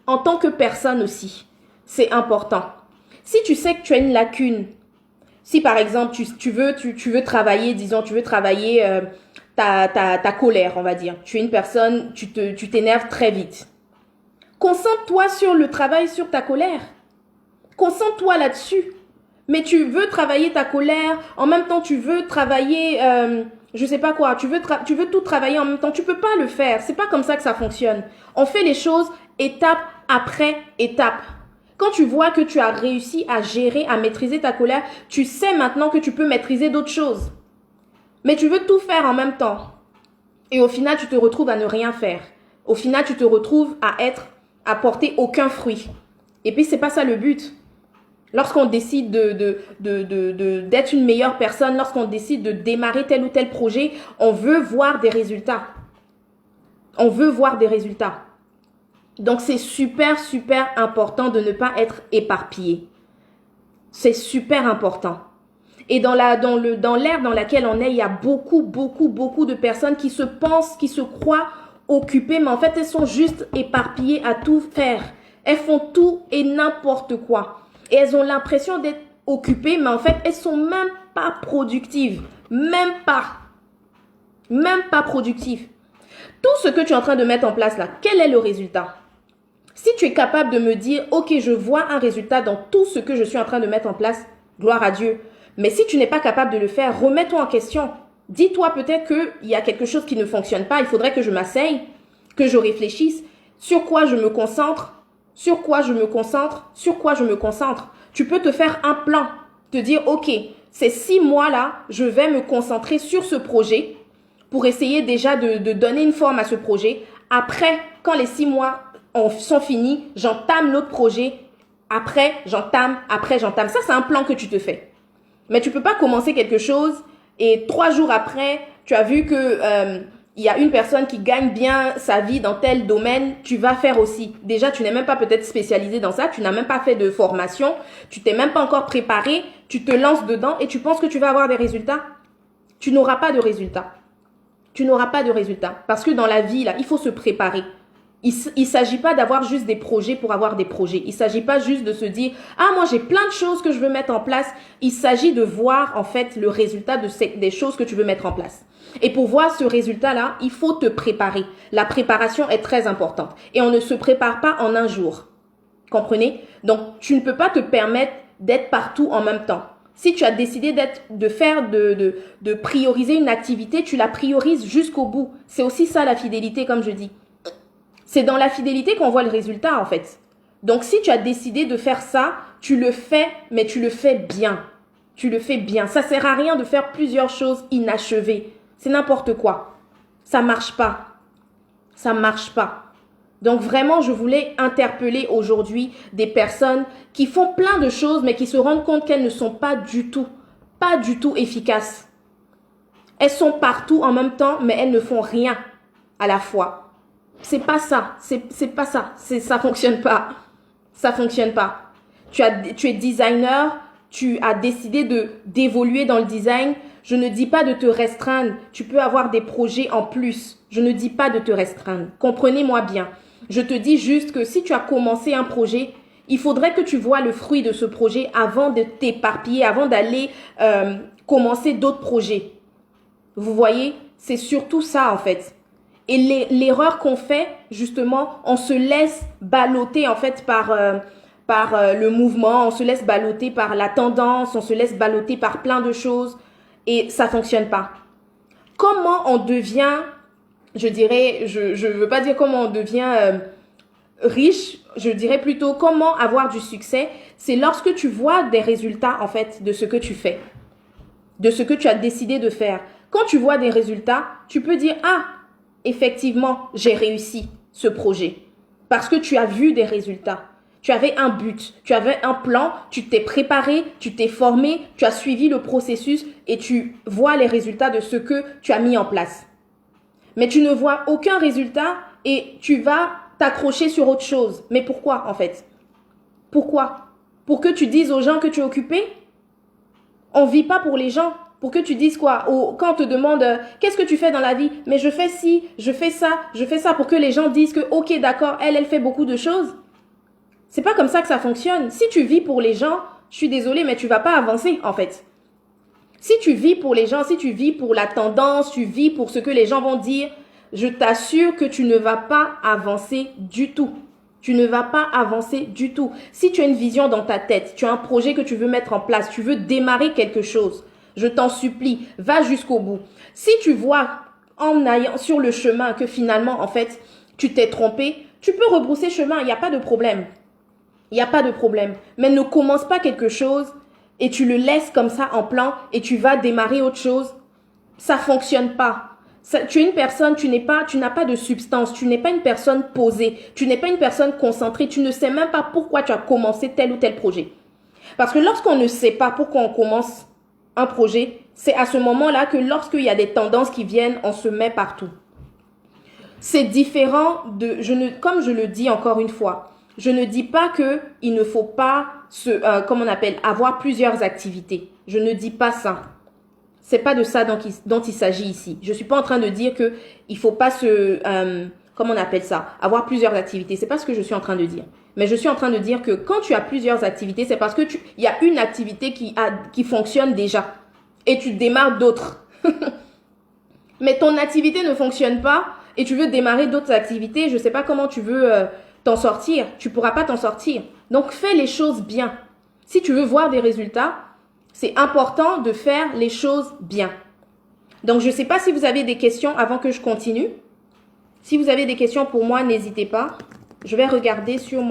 [SPEAKER 1] en tant que personne aussi, c'est important. Si tu sais que tu as une lacune, si par exemple tu veux travailler, disons, tu veux travailler ta colère, on va dire. Tu es une personne, tu t'énerves très vite. Concentre-toi sur le travail sur ta colère. Concentre-toi là-dessus. Mais tu veux travailler ta colère, en même temps tu veux travailler, je sais pas quoi, tu veux tout travailler en même temps. Tu peux pas le faire. C'est pas comme ça que ça fonctionne. On fait les choses étape après étape. Quand tu vois que tu as réussi à gérer, à maîtriser ta colère, tu sais maintenant que tu peux maîtriser d'autres choses. Mais tu veux tout faire en même temps. Et au final, tu te retrouves à ne rien faire. Au final, tu te retrouves à porter aucun fruit. Et puis, c'est pas ça le but. Lorsqu'on décide d'être une meilleure personne, lorsqu'on décide de démarrer tel ou tel projet, on veut voir des résultats. On veut voir des résultats. Donc, c'est super, super important de ne pas être éparpillé. C'est super important. Et dans l'ère dans laquelle on est, il y a beaucoup, beaucoup, beaucoup de personnes qui se pensent, qui se croient occupées, mais en fait, elles sont juste éparpillées à tout faire. Elles font tout et n'importe quoi. Et elles ont l'impression d'être occupées, mais en fait, elles sont même pas productives. Même pas. Même pas productives. Tout ce que tu es en train de mettre en place là, quel est le résultat? Si tu es capable de me dire, ok, je vois un résultat dans tout ce que je suis en train de mettre en place, gloire à Dieu. Mais si tu n'es pas capable de le faire, remets-toi en question. Dis-toi peut-être qu'il y a quelque chose qui ne fonctionne pas. Il faudrait que je m'asseye, que je réfléchisse. Sur quoi je me concentre? Sur quoi je me concentre? Sur quoi je me concentre? Tu peux te faire un plan. Te dire, ok, ces 6 mois-là, je vais me concentrer sur ce projet. pour essayer déjà de donner une forme à ce projet. Après, quand les 6 mois sont finis, j'entame l'autre projet. Après, j'entame. Ça, c'est un plan que tu te fais. Mais tu peux pas commencer quelque chose et 3 jours après, tu as vu que il y a une personne qui gagne bien sa vie dans tel domaine, tu vas faire aussi. Déjà, tu n'es même pas peut-être spécialisé dans ça, tu n'as même pas fait de formation, tu t'es même pas encore préparé, tu te lances dedans et tu penses que tu vas avoir des résultats. Tu n'auras pas de résultats. Tu n'auras pas de résultats. Parce que dans la vie, là, il faut se préparer. Il s'agit pas d'avoir juste des projets pour avoir des projets. Il s'agit pas juste de se dire « Ah, moi, j'ai plein de choses que je veux mettre en place. » Il s'agit de voir, en fait, le résultat des choses que tu veux mettre en place. Et pour voir ce résultat-là, il faut te préparer. La préparation est très importante. Et on ne se prépare pas en un jour. Comprenez? Donc, tu ne peux pas te permettre d'être partout en même temps. Si tu as décidé de prioriser une activité, tu la priorises jusqu'au bout. C'est aussi ça la fidélité, comme je dis. C'est dans la fidélité qu'on voit le résultat, en fait. Donc, si tu as décidé de faire ça, tu le fais, mais tu le fais bien. Tu le fais bien. Ça sert à rien de faire plusieurs choses inachevées. C'est n'importe quoi. Ça marche pas. Ça marche pas. Donc, vraiment, je voulais interpeller aujourd'hui des personnes qui font plein de choses, mais qui se rendent compte qu'elles ne sont pas du tout efficaces. Elles sont partout en même temps, mais elles ne font rien à la fois. C'est pas ça. C'est pas ça. Ça fonctionne pas. Ça fonctionne pas. Tu es designer, tu as décidé d'évoluer dans le design. Je ne dis pas de te restreindre. Tu peux avoir des projets en plus. Je ne dis pas de te restreindre. Comprenez-moi bien. Je te dis juste que si tu as commencé un projet, il faudrait que tu vois le fruit de ce projet avant de t'éparpiller, avant d'aller commencer d'autres projets. Vous voyez, c'est surtout ça en fait. Et l'erreur qu'on fait, justement, on se laisse balloter en fait par le mouvement, on se laisse balloter par la tendance, on se laisse balloter par plein de choses et ça fonctionne pas. Comment on devient, je dirais, je veux pas dire comment on devient riche, je dirais plutôt comment avoir du succès, c'est lorsque tu vois des résultats en fait de ce que tu fais, de ce que tu as décidé de faire. Quand tu vois des résultats, tu peux dire « Ah, effectivement, j'ai réussi ce projet. » Parce que tu as vu des résultats. Tu avais un but, tu avais un plan, tu t'es préparé, tu t'es formé, tu as suivi le processus et tu vois les résultats de ce que tu as mis en place. Mais tu ne vois aucun résultat et tu vas t'accrocher sur autre chose. Mais pourquoi en fait? Pourquoi? Pour que tu dises aux gens que tu es occupé? On ne vit pas pour les gens. Pour que tu dises quoi? Quand on te demande qu'est-ce que tu fais dans la vie? Mais je fais ci, je fais ça pour que les gens disent que ok d'accord, elle fait beaucoup de choses. C'est pas comme ça que ça fonctionne. Si tu vis pour les gens, je suis désolée, mais tu vas pas avancer en fait. Si tu vis pour les gens, si tu vis pour la tendance, tu vis pour ce que les gens vont dire, je t'assure que tu ne vas pas avancer du tout. Tu ne vas pas avancer du tout. Si tu as une vision dans ta tête, tu as un projet que tu veux mettre en place, tu veux démarrer quelque chose, je t'en supplie, va jusqu'au bout. Si tu vois en allant sur le chemin que finalement, en fait, tu t'es trompé, tu peux rebrousser chemin, il n'y a pas de problème. Il n'y a pas de problème. Mais ne commence pas quelque chose et tu le laisses comme ça en plan et tu vas démarrer autre chose. Ça fonctionne pas. Tu es une personne, tu n'as pas de substance, tu n'es pas une personne posée, tu n'es pas une personne concentrée, tu ne sais même pas pourquoi tu as commencé tel ou tel projet. Parce que lorsqu'on ne sait pas pourquoi on commence un projet, c'est à ce moment-là que lorsqu'il y a des tendances qui viennent, on se met partout. C'est différent de, comme je le dis encore une fois, je ne dis pas qu'il ne faut pas avoir plusieurs activités. Je ne dis pas ça. C'est pas de ça dont il s'agit ici. Je suis pas en train de dire que il faut pas avoir plusieurs activités. C'est pas ce que je suis en train de dire. Mais je suis en train de dire que quand tu as plusieurs activités, c'est parce que il y a une activité qui fonctionne déjà et tu démarres d'autres. Mais ton activité ne fonctionne pas et tu veux démarrer d'autres activités, je sais pas comment tu veux t'en sortir. Tu pourras pas t'en sortir. Donc fais les choses bien. Si tu veux voir des résultats, c'est important de faire les choses bien. Donc, je ne sais pas si vous avez des questions avant que je continue. Si vous avez des questions pour moi, n'hésitez pas. Je vais regarder si vous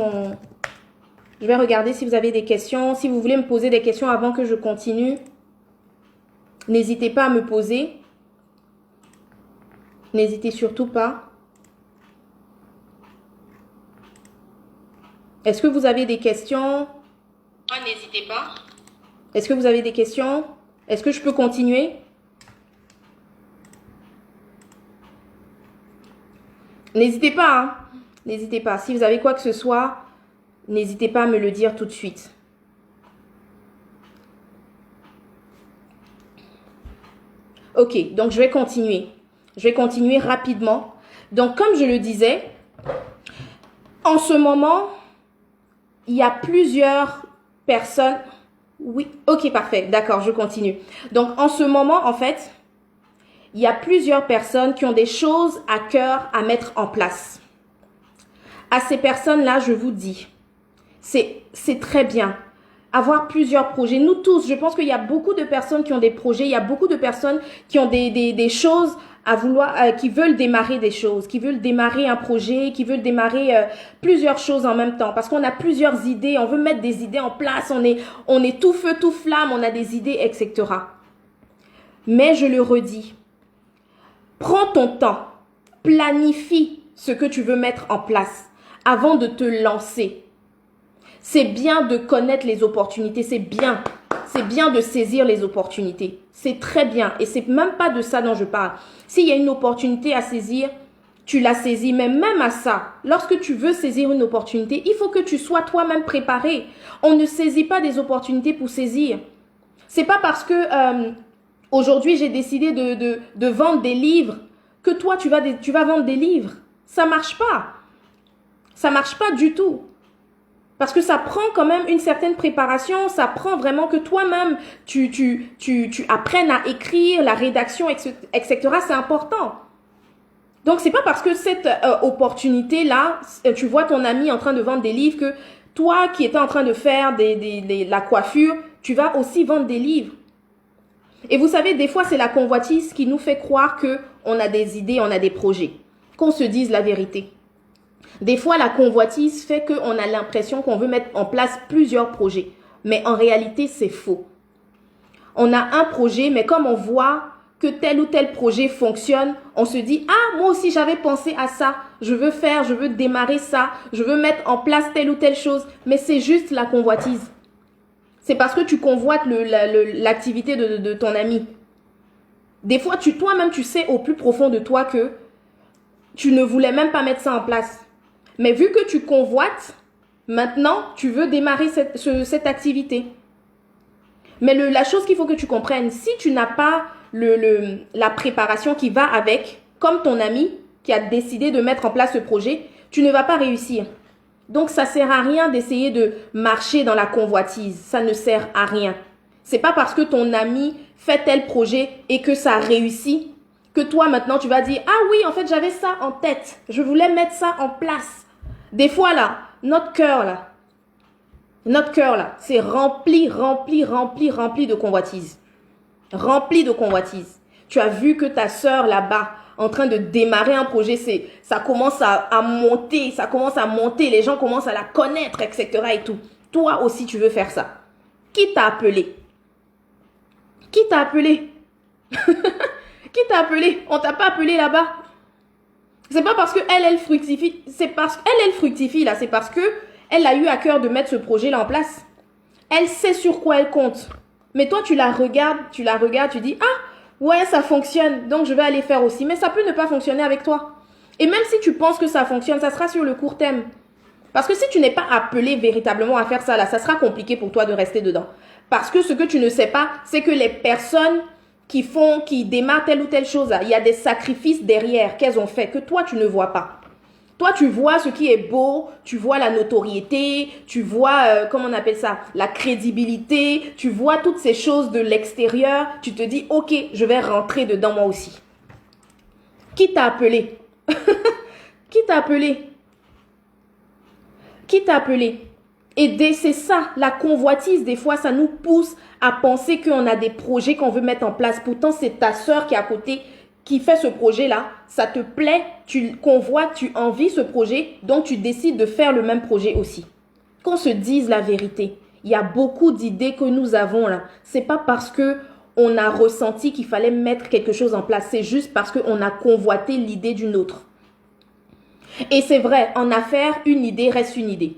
[SPEAKER 1] avez des questions. Si vous voulez me poser des questions avant que je continue, n'hésitez pas à me poser. N'hésitez surtout pas. Est-ce que vous avez des questions? N'hésitez pas. Est-ce que vous avez des questions? Est-ce que je peux continuer? N'hésitez pas, hein? N'hésitez pas. Si vous avez quoi que ce soit, n'hésitez pas à me le dire tout de suite. Ok, donc je vais continuer. Je vais continuer rapidement. Donc, comme je le disais, en ce moment, il y a plusieurs personnes. Oui, ok, parfait. D'accord, je continue. Donc, en ce moment, en fait, il y a plusieurs personnes qui ont des choses à cœur à mettre en place. À ces personnes-là, je vous dis, c'est très bien. Avoir plusieurs projets. Nous tous, je pense qu'il y a beaucoup de personnes qui ont des projets. Il y a beaucoup de personnes qui ont des choses à vouloir, qui veulent démarrer des choses, qui veulent démarrer un projet, qui veulent démarrer plusieurs choses en même temps. Parce qu'on a plusieurs idées, on veut mettre des idées en place, on est tout feu, tout flamme, on a des idées, etc. Mais je le redis, prends ton temps, planifie ce que tu veux mettre en place avant de te lancer. C'est bien de connaître les opportunités, c'est bien de saisir les opportunités. C'est très bien et c'est même pas de ça dont je parle. S'il y a une opportunité à saisir, tu la saisis, mais même à ça, lorsque tu veux saisir une opportunité, il faut que tu sois toi-même préparé. On ne saisit pas des opportunités pour saisir. C'est pas parce que aujourd'hui j'ai décidé de vendre des livres que toi tu vas vendre des livres. Ça marche pas. Ça marche pas du tout. Parce que ça prend quand même une certaine préparation, ça prend vraiment que toi-même, tu apprennes à écrire, la rédaction, etc. C'est important. Donc, c'est pas parce que cette opportunité-là, tu vois ton ami en train de vendre des livres que toi qui étais en train de faire la coiffure, tu vas aussi vendre des livres. Et vous savez, des fois, c'est la convoitise qui nous fait croire qu'on a des idées, on a des projets. Qu'on se dise la vérité. Des fois, la convoitise fait qu'on a l'impression qu'on veut mettre en place plusieurs projets. Mais en réalité, c'est faux. On a un projet, mais comme on voit que tel ou tel projet fonctionne, on se dit « Ah, moi aussi, j'avais pensé à ça. Je veux démarrer ça. Je veux mettre en place telle ou telle chose. » Mais c'est juste la convoitise. C'est parce que tu convoites l'activité de ton ami. Des fois, toi-même, tu sais au plus profond de toi que tu ne voulais même pas mettre ça en place. Mais vu que tu convoites, maintenant, tu veux démarrer cette activité. Mais la chose qu'il faut que tu comprennes, si tu n'as pas la préparation qui va avec, comme ton ami qui a décidé de mettre en place ce projet, tu ne vas pas réussir. Donc, ça ne sert à rien d'essayer de marcher dans la convoitise. Ça ne sert à rien. C'est pas parce que ton ami fait tel projet et que ça réussit que toi, maintenant, tu vas dire « Ah oui, en fait, j'avais ça en tête. Je voulais mettre ça en place. » Des fois, là, notre cœur, là, c'est rempli de convoitise. Rempli de convoitise. Tu as vu que ta sœur, là-bas, en train de démarrer un projet, ça commence à monter, les gens commencent à la connaître, etc. et tout. Toi aussi, tu veux faire ça. Qui t'a appelé? Qui t'a appelé? Qui t'a appelé? On t'a pas appelé là-bas. C'est pas parce que elle fructifie, c'est parce qu'elle fructifie là, c'est parce que elle a eu à cœur de mettre ce projet-là en place. Elle sait sur quoi elle compte. Mais toi, tu la regardes, tu dis « Ah, ouais, ça fonctionne, donc je vais aller faire aussi. » Mais ça peut ne pas fonctionner avec toi. Et même si tu penses que ça fonctionne, ça sera sur le court terme. Parce que si tu n'es pas appelé véritablement à faire ça là, ça sera compliqué pour toi de rester dedans. Parce que ce que tu ne sais pas, c'est que les personnes qui démarrent telle ou telle chose là, il y a des sacrifices derrière qu'elles ont fait que toi, tu ne vois pas. Toi, tu vois ce qui est beau, tu vois la notoriété, tu vois, comment on appelle ça, la crédibilité, tu vois toutes ces choses de l'extérieur, tu te dis, ok, je vais rentrer dedans moi aussi. Qui t'a appelé? Qui t'a appelé? Qui t'a appelé? Et c'est ça, la convoitise, des fois, ça nous pousse à penser qu'on a des projets qu'on veut mettre en place. Pourtant, c'est ta sœur qui est à côté, qui fait ce projet-là, ça te plaît, tu convoites, tu envies ce projet, donc tu décides de faire le même projet aussi. Qu'on se dise la vérité, il y a beaucoup d'idées que nous avons là. C'est pas parce que on a ressenti qu'il fallait mettre quelque chose en place. C'est juste parce qu'on a convoité l'idée d'une autre. Et c'est vrai, en affaires, une idée reste une idée.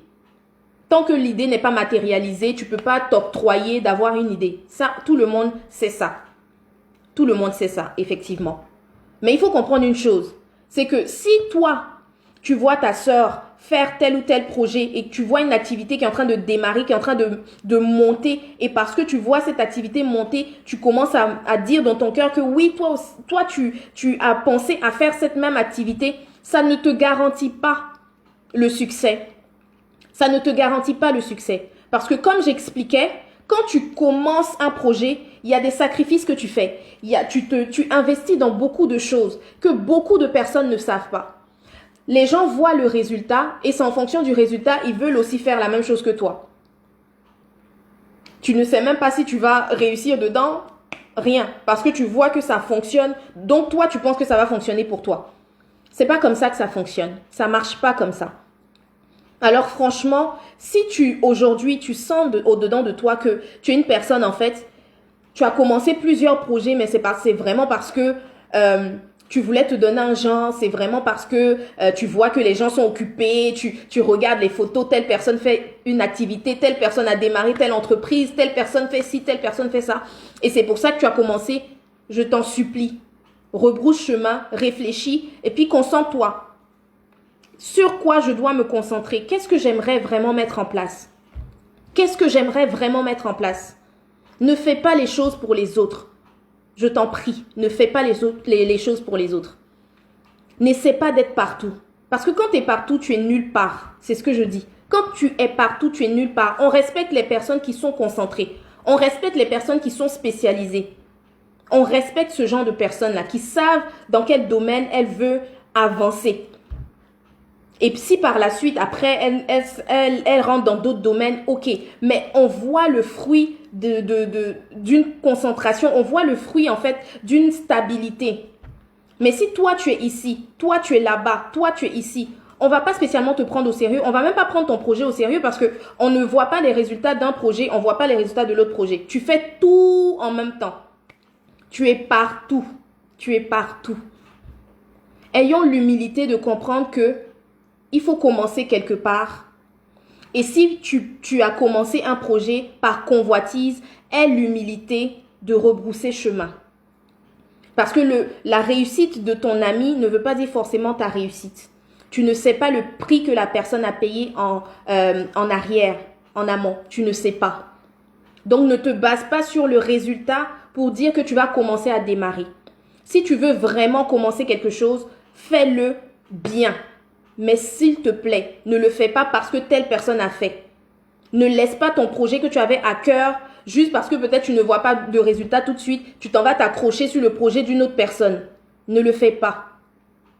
[SPEAKER 1] Tant que l'idée n'est pas matérialisée, tu ne peux pas t'octroyer d'avoir une idée. Ça, tout le monde sait ça. Tout le monde sait ça, effectivement. Mais il faut comprendre une chose. C'est que si toi, tu vois ta sœur faire tel ou tel projet et que tu vois une activité qui est en train de démarrer, qui est en train de monter, et parce que tu vois cette activité monter, tu commences à dire dans ton cœur que oui, toi tu as pensé à faire cette même activité, ça ne te garantit pas le succès. Ça ne te garantit pas le succès. Parce que comme j'expliquais, quand tu commences un projet, il y a des sacrifices que tu fais. Tu investis dans beaucoup de choses que beaucoup de personnes ne savent pas. Les gens voient le résultat et c'est en fonction du résultat, ils veulent aussi faire la même chose que toi. Tu ne sais même pas si tu vas réussir dedans, rien. Parce que tu vois que ça fonctionne, donc toi, tu penses que ça va fonctionner pour toi. C'est pas comme ça que ça fonctionne. Ça marche pas comme ça. Alors franchement, si aujourd'hui, tu sens au-dedans de toi que tu es une personne, en fait, tu as commencé plusieurs projets, mais c'est vraiment parce que tu voulais te donner un genre, c'est vraiment parce que tu vois que les gens sont occupés, tu regardes les photos, telle personne fait une activité, telle personne a démarré telle entreprise, telle personne fait ci, telle personne fait ça. Et c'est pour ça que tu as commencé, je t'en supplie, rebrousse chemin, réfléchis et puis concentre-toi. Sur quoi je dois me concentrer? Qu'est-ce que j'aimerais vraiment mettre en place? Qu'est-ce que j'aimerais vraiment mettre en place? Ne fais pas les choses pour les autres. Je t'en prie, ne fais pas les choses pour les autres. N'essaie pas d'être partout. Parce que quand tu es partout, tu es nulle part. C'est ce que je dis. Quand tu es partout, tu es nulle part. On respecte les personnes qui sont concentrées. On respecte les personnes qui sont spécialisées. On respecte ce genre de personnes-là qui savent dans quel domaine elles veulent avancer. Et si par la suite, après, elle rentre dans d'autres domaines, ok. Mais on voit le fruit d'une concentration, on voit le fruit, en fait, d'une stabilité. Mais si toi, tu es ici, toi, tu es là-bas, toi, tu es ici, on va pas spécialement te prendre au sérieux, on va même pas prendre ton projet au sérieux parce que on ne voit pas les résultats d'un projet, on voit pas les résultats de l'autre projet. Tu fais tout en même temps. Tu es partout. Tu es partout. Ayons l'humilité de comprendre que il faut commencer quelque part. Et si tu as commencé un projet par convoitise, aie l'humilité de rebrousser chemin. Parce que la réussite de ton ami ne veut pas dire forcément ta réussite. Tu ne sais pas le prix que la personne a payé en arrière, en amont. Tu ne sais pas. Donc ne te base pas sur le résultat pour dire que tu vas commencer à démarrer. Si tu veux vraiment commencer quelque chose, fais-le bien. Mais s'il te plaît, ne le fais pas parce que telle personne a fait. Ne laisse pas ton projet que tu avais à cœur juste parce que peut-être tu ne vois pas de résultat tout de suite. Tu t'en vas t'accrocher sur le projet d'une autre personne. Ne le fais pas.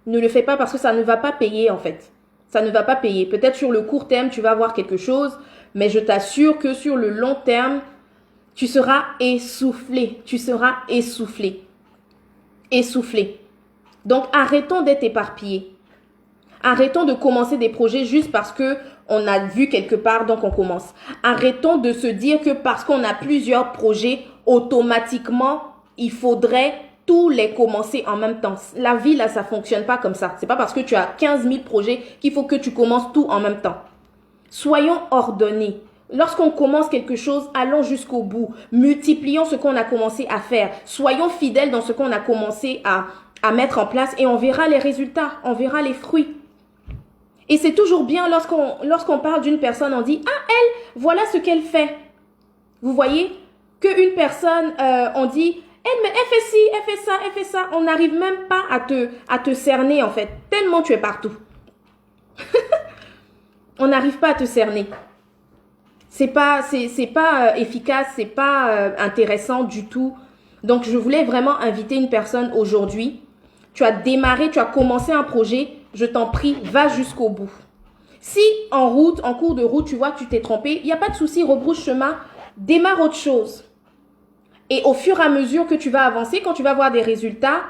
[SPEAKER 1] Ne le fais pas parce que ça ne va pas payer en fait. Ça ne va pas payer. Peut-être sur le court terme, tu vas avoir quelque chose, mais je t'assure que sur le long terme, tu seras essoufflé. Tu seras essoufflé. Essoufflé. Donc arrêtons d'être éparpillés. Arrêtons de commencer des projets juste parce que on a vu quelque part, donc on commence. Arrêtons de se dire que parce qu'on a plusieurs projets, automatiquement, il faudrait tous les commencer en même temps. La vie, là, ça fonctionne pas comme ça. C'est pas parce que tu as 15 000 projets qu'il faut que tu commences tout en même temps. Soyons ordonnés. Lorsqu'on commence quelque chose, allons jusqu'au bout. Multiplions ce qu'on a commencé à faire. Soyons fidèles dans ce qu'on a commencé à mettre en place et on verra les résultats, on verra les fruits. Et c'est toujours bien lorsqu'on parle d'une personne, on dit « Ah, elle, voilà ce qu'elle fait. » Vous voyez qu'une personne, on dit « Elle fait ci, elle fait ça, elle fait ça. » On n'arrive même pas à te cerner en fait, tellement tu es partout. On n'arrive pas à te cerner. C'est pas efficace, c'est pas intéressant du tout. Donc, je voulais vraiment inviter une personne aujourd'hui. Tu as démarré, tu as commencé un projet, je t'en prie, va jusqu'au bout. Si en cours de route, tu vois que tu t'es trompé, il n'y a pas de souci, rebrousse chemin, démarre autre chose. Et au fur et à mesure que tu vas avancer, quand tu vas voir des résultats,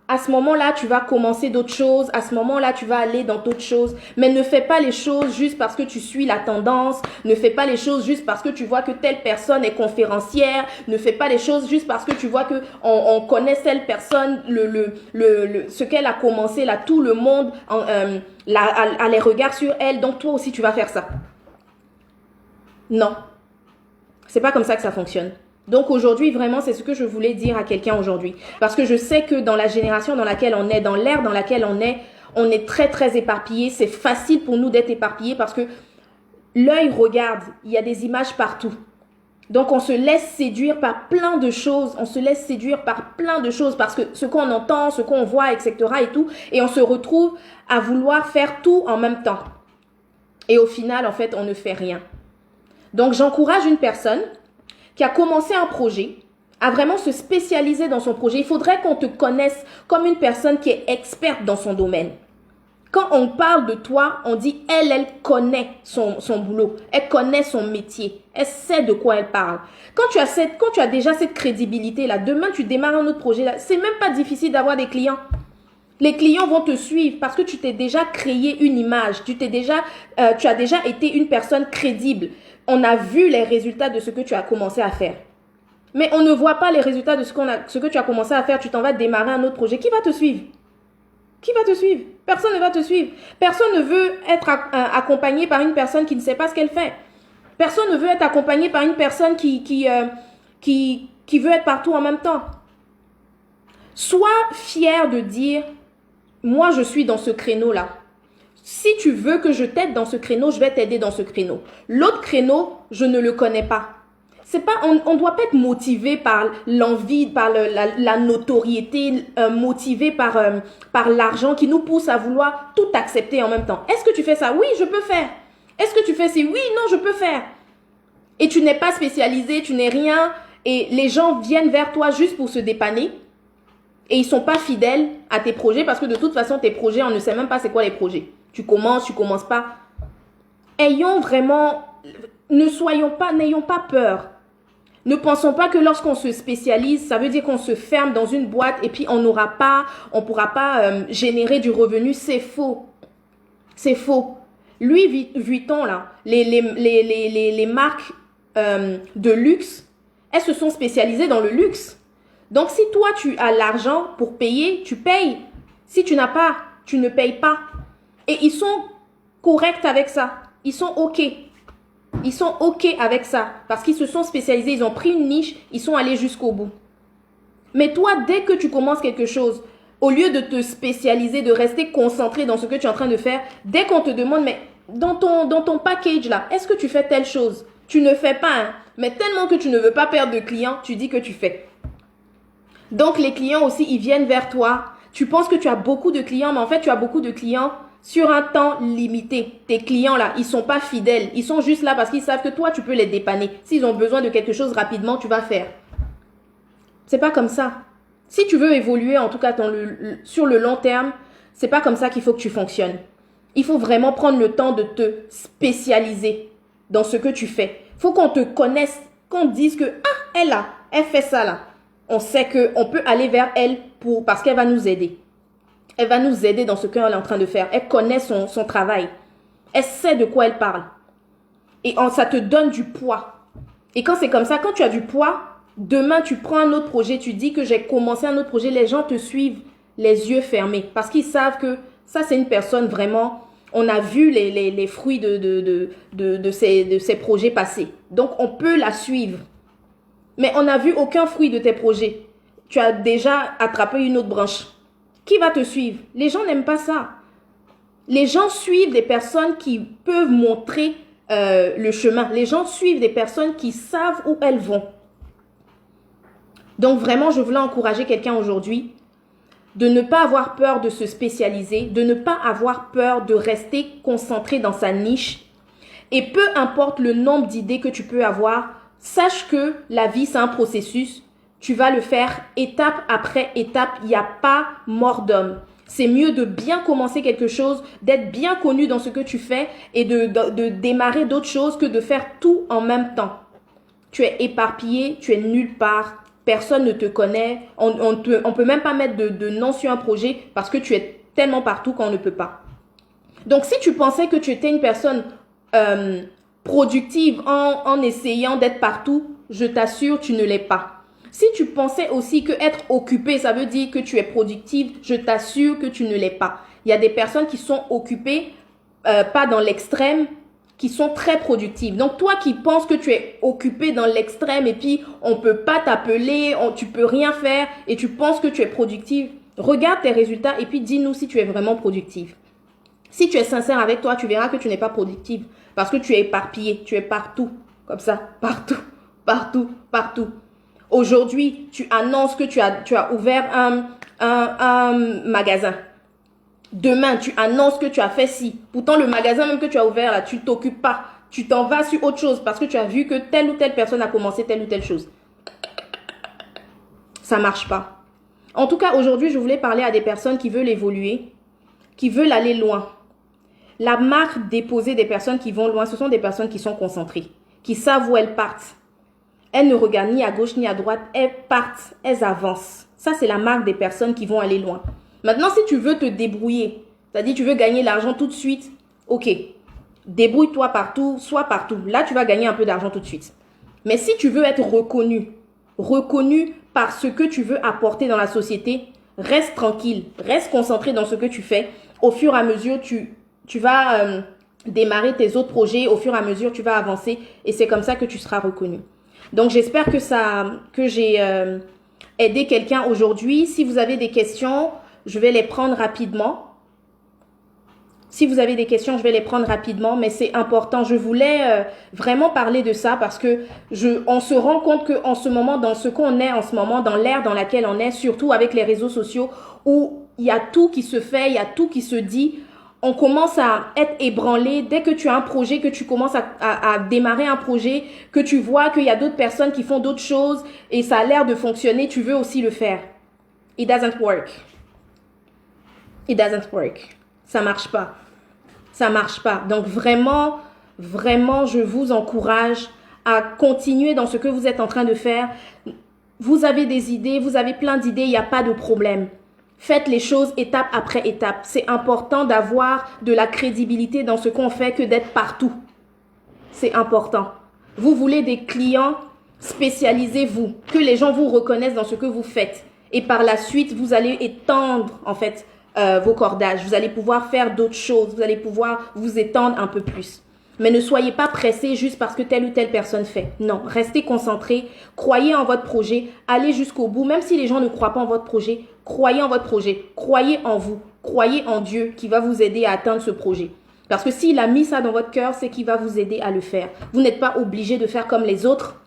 [SPEAKER 1] à ce moment-là, tu vas commencer d'autres choses. À ce moment-là, tu vas aller dans d'autres choses. Mais ne fais pas les choses juste parce que tu suis la tendance. Ne fais pas les choses juste parce que tu vois que telle personne est conférencière. Ne fais pas les choses juste parce que tu vois que on connaît telle personne, ce qu'elle a commencé, là, tout le monde a les regards sur elle. Donc, toi aussi, tu vas faire ça. Non. C'est pas comme ça que ça fonctionne. Donc aujourd'hui, vraiment, c'est ce que je voulais dire à quelqu'un aujourd'hui. Parce que je sais que dans la génération dans laquelle on est, dans l'ère dans laquelle on est très, très éparpillé. C'est facile pour nous d'être éparpillés parce que l'œil regarde, il y a des images partout. Donc on se laisse séduire par plein de choses. On se laisse séduire par plein de choses parce que ce qu'on entend, ce qu'on voit, etc. et tout. Et on se retrouve à vouloir faire tout en même temps. Et au final, en fait, on ne fait rien. Donc j'encourage une personne qui a commencé un projet, à vraiment se spécialiser dans son projet. Il faudrait qu'on te connaisse comme une personne qui est experte dans son domaine. Quand on parle de toi, on dit elle connaît son boulot, elle connaît son métier, elle sait de quoi elle parle. Quand tu as déjà cette crédibilité-là, demain tu démarres un autre projet, là, c'est même pas difficile d'avoir des clients. Les clients vont te suivre parce que tu t'es déjà créé une image, tu as déjà été une personne crédible. On a vu les résultats de ce que tu as commencé à faire. Mais on ne voit pas les résultats de ce que tu as commencé à faire. Tu t'en vas démarrer un autre projet. Qui va te suivre? Qui va te suivre? Personne ne va te suivre. Personne ne veut être accompagné par une personne qui ne sait pas ce qu'elle fait. Personne ne veut être accompagné par une personne qui veut être partout en même temps. Sois fier de dire, moi je suis dans ce créneau-là. Si tu veux que je t'aide dans ce créneau, je vais t'aider dans ce créneau. L'autre créneau, je ne le connais pas. C'est pas, on doit pas être motivé par l'envie, par la notoriété, motivé par l'argent qui nous pousse à vouloir tout accepter en même temps. Est-ce que tu fais ça? Oui, je peux faire. Est-ce que tu fais ça? Oui, non, je peux faire. Et tu n'es pas spécialisé, tu n'es rien, et les gens viennent vers toi juste pour se dépanner. Et ils sont pas fidèles à tes projets parce que de toute façon, tes projets, on ne sait même pas c'est quoi les projets. Tu commences pas. N'ayons pas peur. Ne pensons pas que lorsqu'on se spécialise, ça veut dire qu'on se ferme dans une boîte et puis on pourra pas générer du revenu. C'est faux. C'est faux. Louis Vuitton, là, les marques de luxe, elles se sont spécialisées dans le luxe. Donc, si toi, tu as l'argent pour payer, tu payes. Si tu n'as pas, tu ne payes pas. Et ils sont corrects avec ça. Ils sont OK. Ils sont OK avec ça. Parce qu'ils se sont spécialisés. Ils ont pris une niche. Ils sont allés jusqu'au bout. Mais toi, dès que tu commences quelque chose, au lieu de te spécialiser, de rester concentré dans ce que tu es en train de faire, dès qu'on te demande, mais dans ton package là, est-ce que tu fais telle chose? Tu ne fais pas, hein. Mais tellement que tu ne veux pas perdre de clients, tu dis que tu fais. Donc, les clients aussi, ils viennent vers toi. Tu penses que tu as beaucoup de clients, mais en fait, tu as beaucoup de clients sur un temps limité. Tes clients, là, ils sont pas fidèles. Ils sont juste là parce qu'ils savent que toi, tu peux les dépanner. S'ils ont besoin de quelque chose rapidement, tu vas faire. C'est pas comme ça. Si tu veux évoluer, en tout cas, sur le long terme, c'est pas comme ça qu'il faut que tu fonctionnes. Il faut vraiment prendre le temps de te spécialiser dans ce que tu fais. Il faut qu'on te connaisse, qu'on te dise que, ah, elle, là, elle fait ça, là. On sait qu'on peut aller vers elle parce qu'elle va nous aider. Elle va nous aider dans ce qu'elle est en train de faire. Elle connaît son travail. Elle sait de quoi elle parle. Et ça te donne du poids. Et quand c'est comme ça, quand tu as du poids, demain tu prends un autre projet, tu dis que j'ai commencé un autre projet, les gens te suivent les yeux fermés. Parce qu'ils savent que ça c'est une personne vraiment, on a vu les fruits de ces projets passés. Donc on peut la suivre. Mais on n'a vu aucun fruit de tes projets. Tu as déjà attrapé une autre branche. Qui va te suivre? Les gens n'aiment pas ça. Les gens suivent des personnes qui peuvent montrer le chemin. Les gens suivent des personnes qui savent où elles vont. Donc vraiment, je voulais encourager quelqu'un aujourd'hui de ne pas avoir peur de se spécialiser, de ne pas avoir peur de rester concentré dans sa niche. Et peu importe le nombre d'idées que tu peux avoir, sache que la vie, c'est un processus. Tu vas le faire étape après étape. Il n'y a pas mort d'homme. C'est mieux de bien commencer quelque chose, d'être bien connu dans ce que tu fais et de démarrer d'autres choses que de faire tout en même temps. Tu es éparpillé, tu es nulle part. personne ne te connaît, on peut même pas mettre de nom sur un projet parce que tu es tellement partout qu'on ne peut pas. Donc, si tu pensais que tu étais une personne productive en essayant d'être partout, je t'assure, tu ne l'es pas. Si tu pensais aussi que être occupé, ça veut dire que tu es productive, je t'assure que tu ne l'es pas. Il y a des personnes qui sont occupées, pas dans l'extrême, qui sont très productives. Donc, toi qui penses que tu es occupé dans l'extrême et puis on peut pas t'appeler, tu peux rien faire et tu penses que tu es productive, regarde tes résultats et puis dis-nous si tu es vraiment productive. Si tu es sincère avec toi, tu verras que tu n'es pas productive parce que tu es éparpillé, tu es partout, comme ça, partout, partout, partout. Aujourd'hui, tu annonces que tu as ouvert un magasin. Demain, tu annonces que tu as fait ci. Pourtant, le magasin même que tu as ouvert, là, tu t'occupes pas. Tu t'en vas sur autre chose parce que tu as vu que telle ou telle personne a commencé telle ou telle chose. Ça marche pas. En tout cas, aujourd'hui, je voulais parler à des personnes qui veulent évoluer, qui veulent aller loin. La marque déposée des personnes qui vont loin, ce sont des personnes qui sont concentrées, qui savent où elles partent. Elles ne regardent ni à gauche ni à droite, elles partent, elles avancent. Ça, c'est la marque des personnes qui vont aller loin. Maintenant, si tu veux te débrouiller, c'est-à-dire tu veux gagner l'argent tout de suite, ok, débrouille-toi partout, sois partout. Là, tu vas gagner un peu d'argent tout de suite. Mais si tu veux être reconnu par ce que tu veux apporter dans la société, reste tranquille, reste concentré dans ce que tu fais. Au fur et à mesure, tu vas démarrer tes autres projets, au fur et à mesure, tu vas avancer et c'est comme ça que tu seras reconnu. Donc, j'espère que j'ai aidé quelqu'un aujourd'hui. Si vous avez des questions, je vais les prendre rapidement. Si vous avez des questions, je vais les prendre rapidement, mais c'est important. Je voulais vraiment parler de ça parce que on se rend compte qu'en ce moment, dans ce qu'on est en ce moment, dans l'ère dans laquelle on est, surtout avec les réseaux sociaux, où il y a tout qui se fait, il y a tout qui se dit, on commence à être ébranlé. Dès que tu as un projet, que tu commences à démarrer un projet, que tu vois qu'il y a d'autres personnes qui font d'autres choses et ça a l'air de fonctionner, tu veux aussi le faire. It doesn't work. It doesn't work. Ça marche pas. Ça marche pas. Donc vraiment, vraiment, je vous encourage à continuer dans ce que vous êtes en train de faire. Vous avez des idées, vous avez plein d'idées, il n'y a pas de problème. Faites les choses étape après étape. C'est important d'avoir de la crédibilité dans ce qu'on fait que d'être partout. C'est important. Vous voulez des clients, spécialisez-vous, que les gens vous reconnaissent dans ce que vous faites. Et par la suite, vous allez étendre en fait vos cordages. Vous allez pouvoir faire d'autres choses. Vous allez pouvoir vous étendre un peu plus. Mais ne soyez pas pressés juste parce que telle ou telle personne fait. Non, restez concentrés. Croyez en votre projet. Allez jusqu'au bout. Même si les gens ne croient pas en votre projet, croyez en votre projet. Croyez en vous. Croyez en Dieu qui va vous aider à atteindre ce projet. Parce que s'il a mis ça dans votre cœur, c'est qu'il va vous aider à le faire. Vous n'êtes pas obligé de faire comme les autres.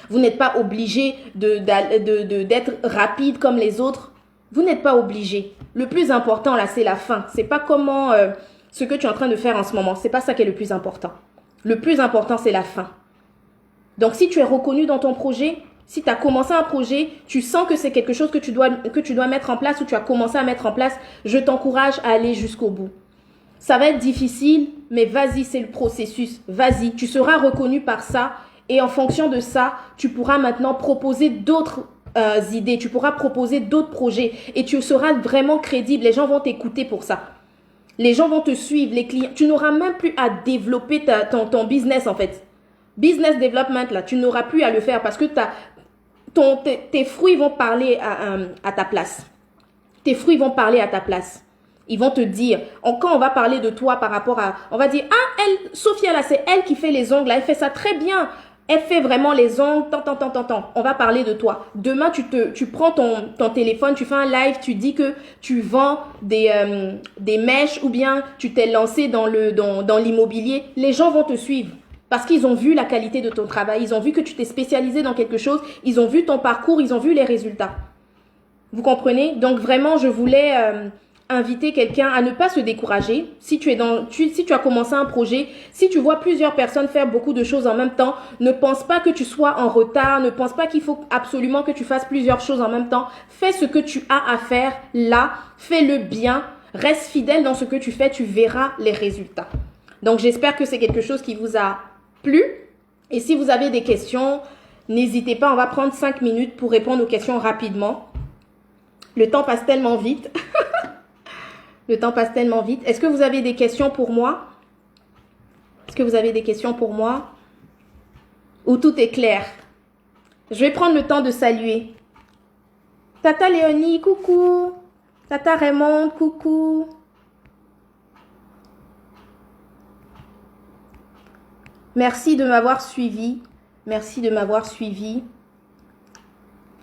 [SPEAKER 1] Vous n'êtes pas obligé d'être rapide comme les autres. Vous n'êtes pas obligé. Le plus important, là, c'est la fin. C'est pas comment ce que tu es en train de faire en ce moment. C'est pas ça qui est le plus important. Le plus important, c'est la fin. Donc, si tu es reconnu dans ton projet, si tu as commencé un projet, tu sens que c'est quelque chose que tu dois mettre en place ou tu as commencé à mettre en place, je t'encourage à aller jusqu'au bout. Ça va être difficile, mais vas-y, c'est le processus. Vas-y, tu seras reconnu par ça et en fonction de ça, tu pourras maintenant proposer d'autres idées, tu pourras proposer d'autres projets et tu seras vraiment crédible. Les gens vont t'écouter pour ça. Les gens vont te suivre, les clients. Tu n'auras même plus à développer ton business en fait. Business development, là, tu n'auras plus à le faire parce que tes fruits vont parler à ta place. Tes fruits vont parler à ta place. Ils vont te dire, quand on va parler de toi par rapport à, on va dire, ah, Sophia là, c'est elle qui fait les ongles, là, elle fait ça très bien. Elle fait vraiment les ongles, tant. On va parler de toi. Demain, tu prends ton téléphone, tu fais un live, tu dis que tu vends des mèches ou bien tu t'es lancé dans l'immobilier. Les gens vont te suivre parce qu'ils ont vu la qualité de ton travail. Ils ont vu que tu t'es spécialisé dans quelque chose. Ils ont vu ton parcours, ils ont vu les résultats. Vous comprenez? Donc vraiment, je voulais inviter quelqu'un à ne pas se décourager. Si tu as commencé un projet, si tu vois plusieurs personnes faire beaucoup de choses en même temps, ne pense pas que tu sois en retard, ne pense pas qu'il faut absolument que tu fasses plusieurs choses en même temps. Fais ce que tu as à faire là, fais-le bien, reste fidèle dans ce que tu fais, tu verras les résultats. Donc j'espère que c'est quelque chose qui vous a plu. Et si vous avez des questions, N'hésitez pas, on va prendre 5 minutes pour répondre aux questions rapidement. Le temps passe tellement vite. Le temps passe tellement vite. Est-ce que vous avez des questions pour moi? Est-ce que vous avez des questions pour moi? Ou tout est clair? Je vais prendre le temps de saluer. Tata Léonie, coucou. Tata Raymond, coucou. Merci de m'avoir suivi. Merci de m'avoir suivi.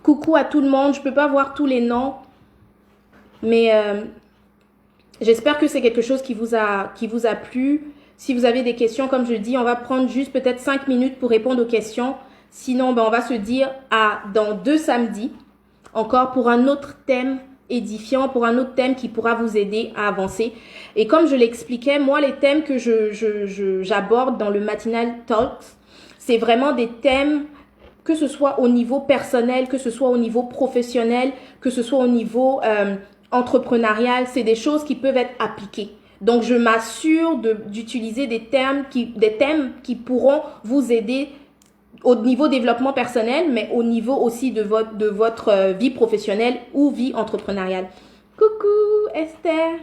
[SPEAKER 1] Coucou à tout le monde. Je ne peux pas voir tous les noms. Mais j'espère que c'est quelque chose qui vous a plu. Si vous avez des questions, comme je dis, on va prendre juste peut-être 5 minutes pour répondre aux questions. Sinon, on va se dire dans 2 samedis, encore pour un autre thème édifiant, pour un autre thème qui pourra vous aider à avancer. Et comme je l'expliquais, moi, les thèmes que j'aborde dans le Matinal Talks, c'est vraiment des thèmes, que ce soit au niveau personnel, que ce soit au niveau professionnel, que ce soit au niveau entrepreneurial, c'est des choses qui peuvent être appliquées. Donc, je m'assure d'utiliser des thèmes qui pourront vous aider au niveau développement personnel, mais au niveau aussi de votre vie professionnelle ou vie entrepreneuriale. Coucou Esther.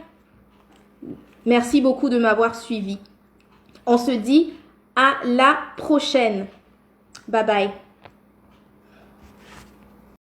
[SPEAKER 1] Merci beaucoup de m'avoir suivi. On se dit à la prochaine. Bye bye.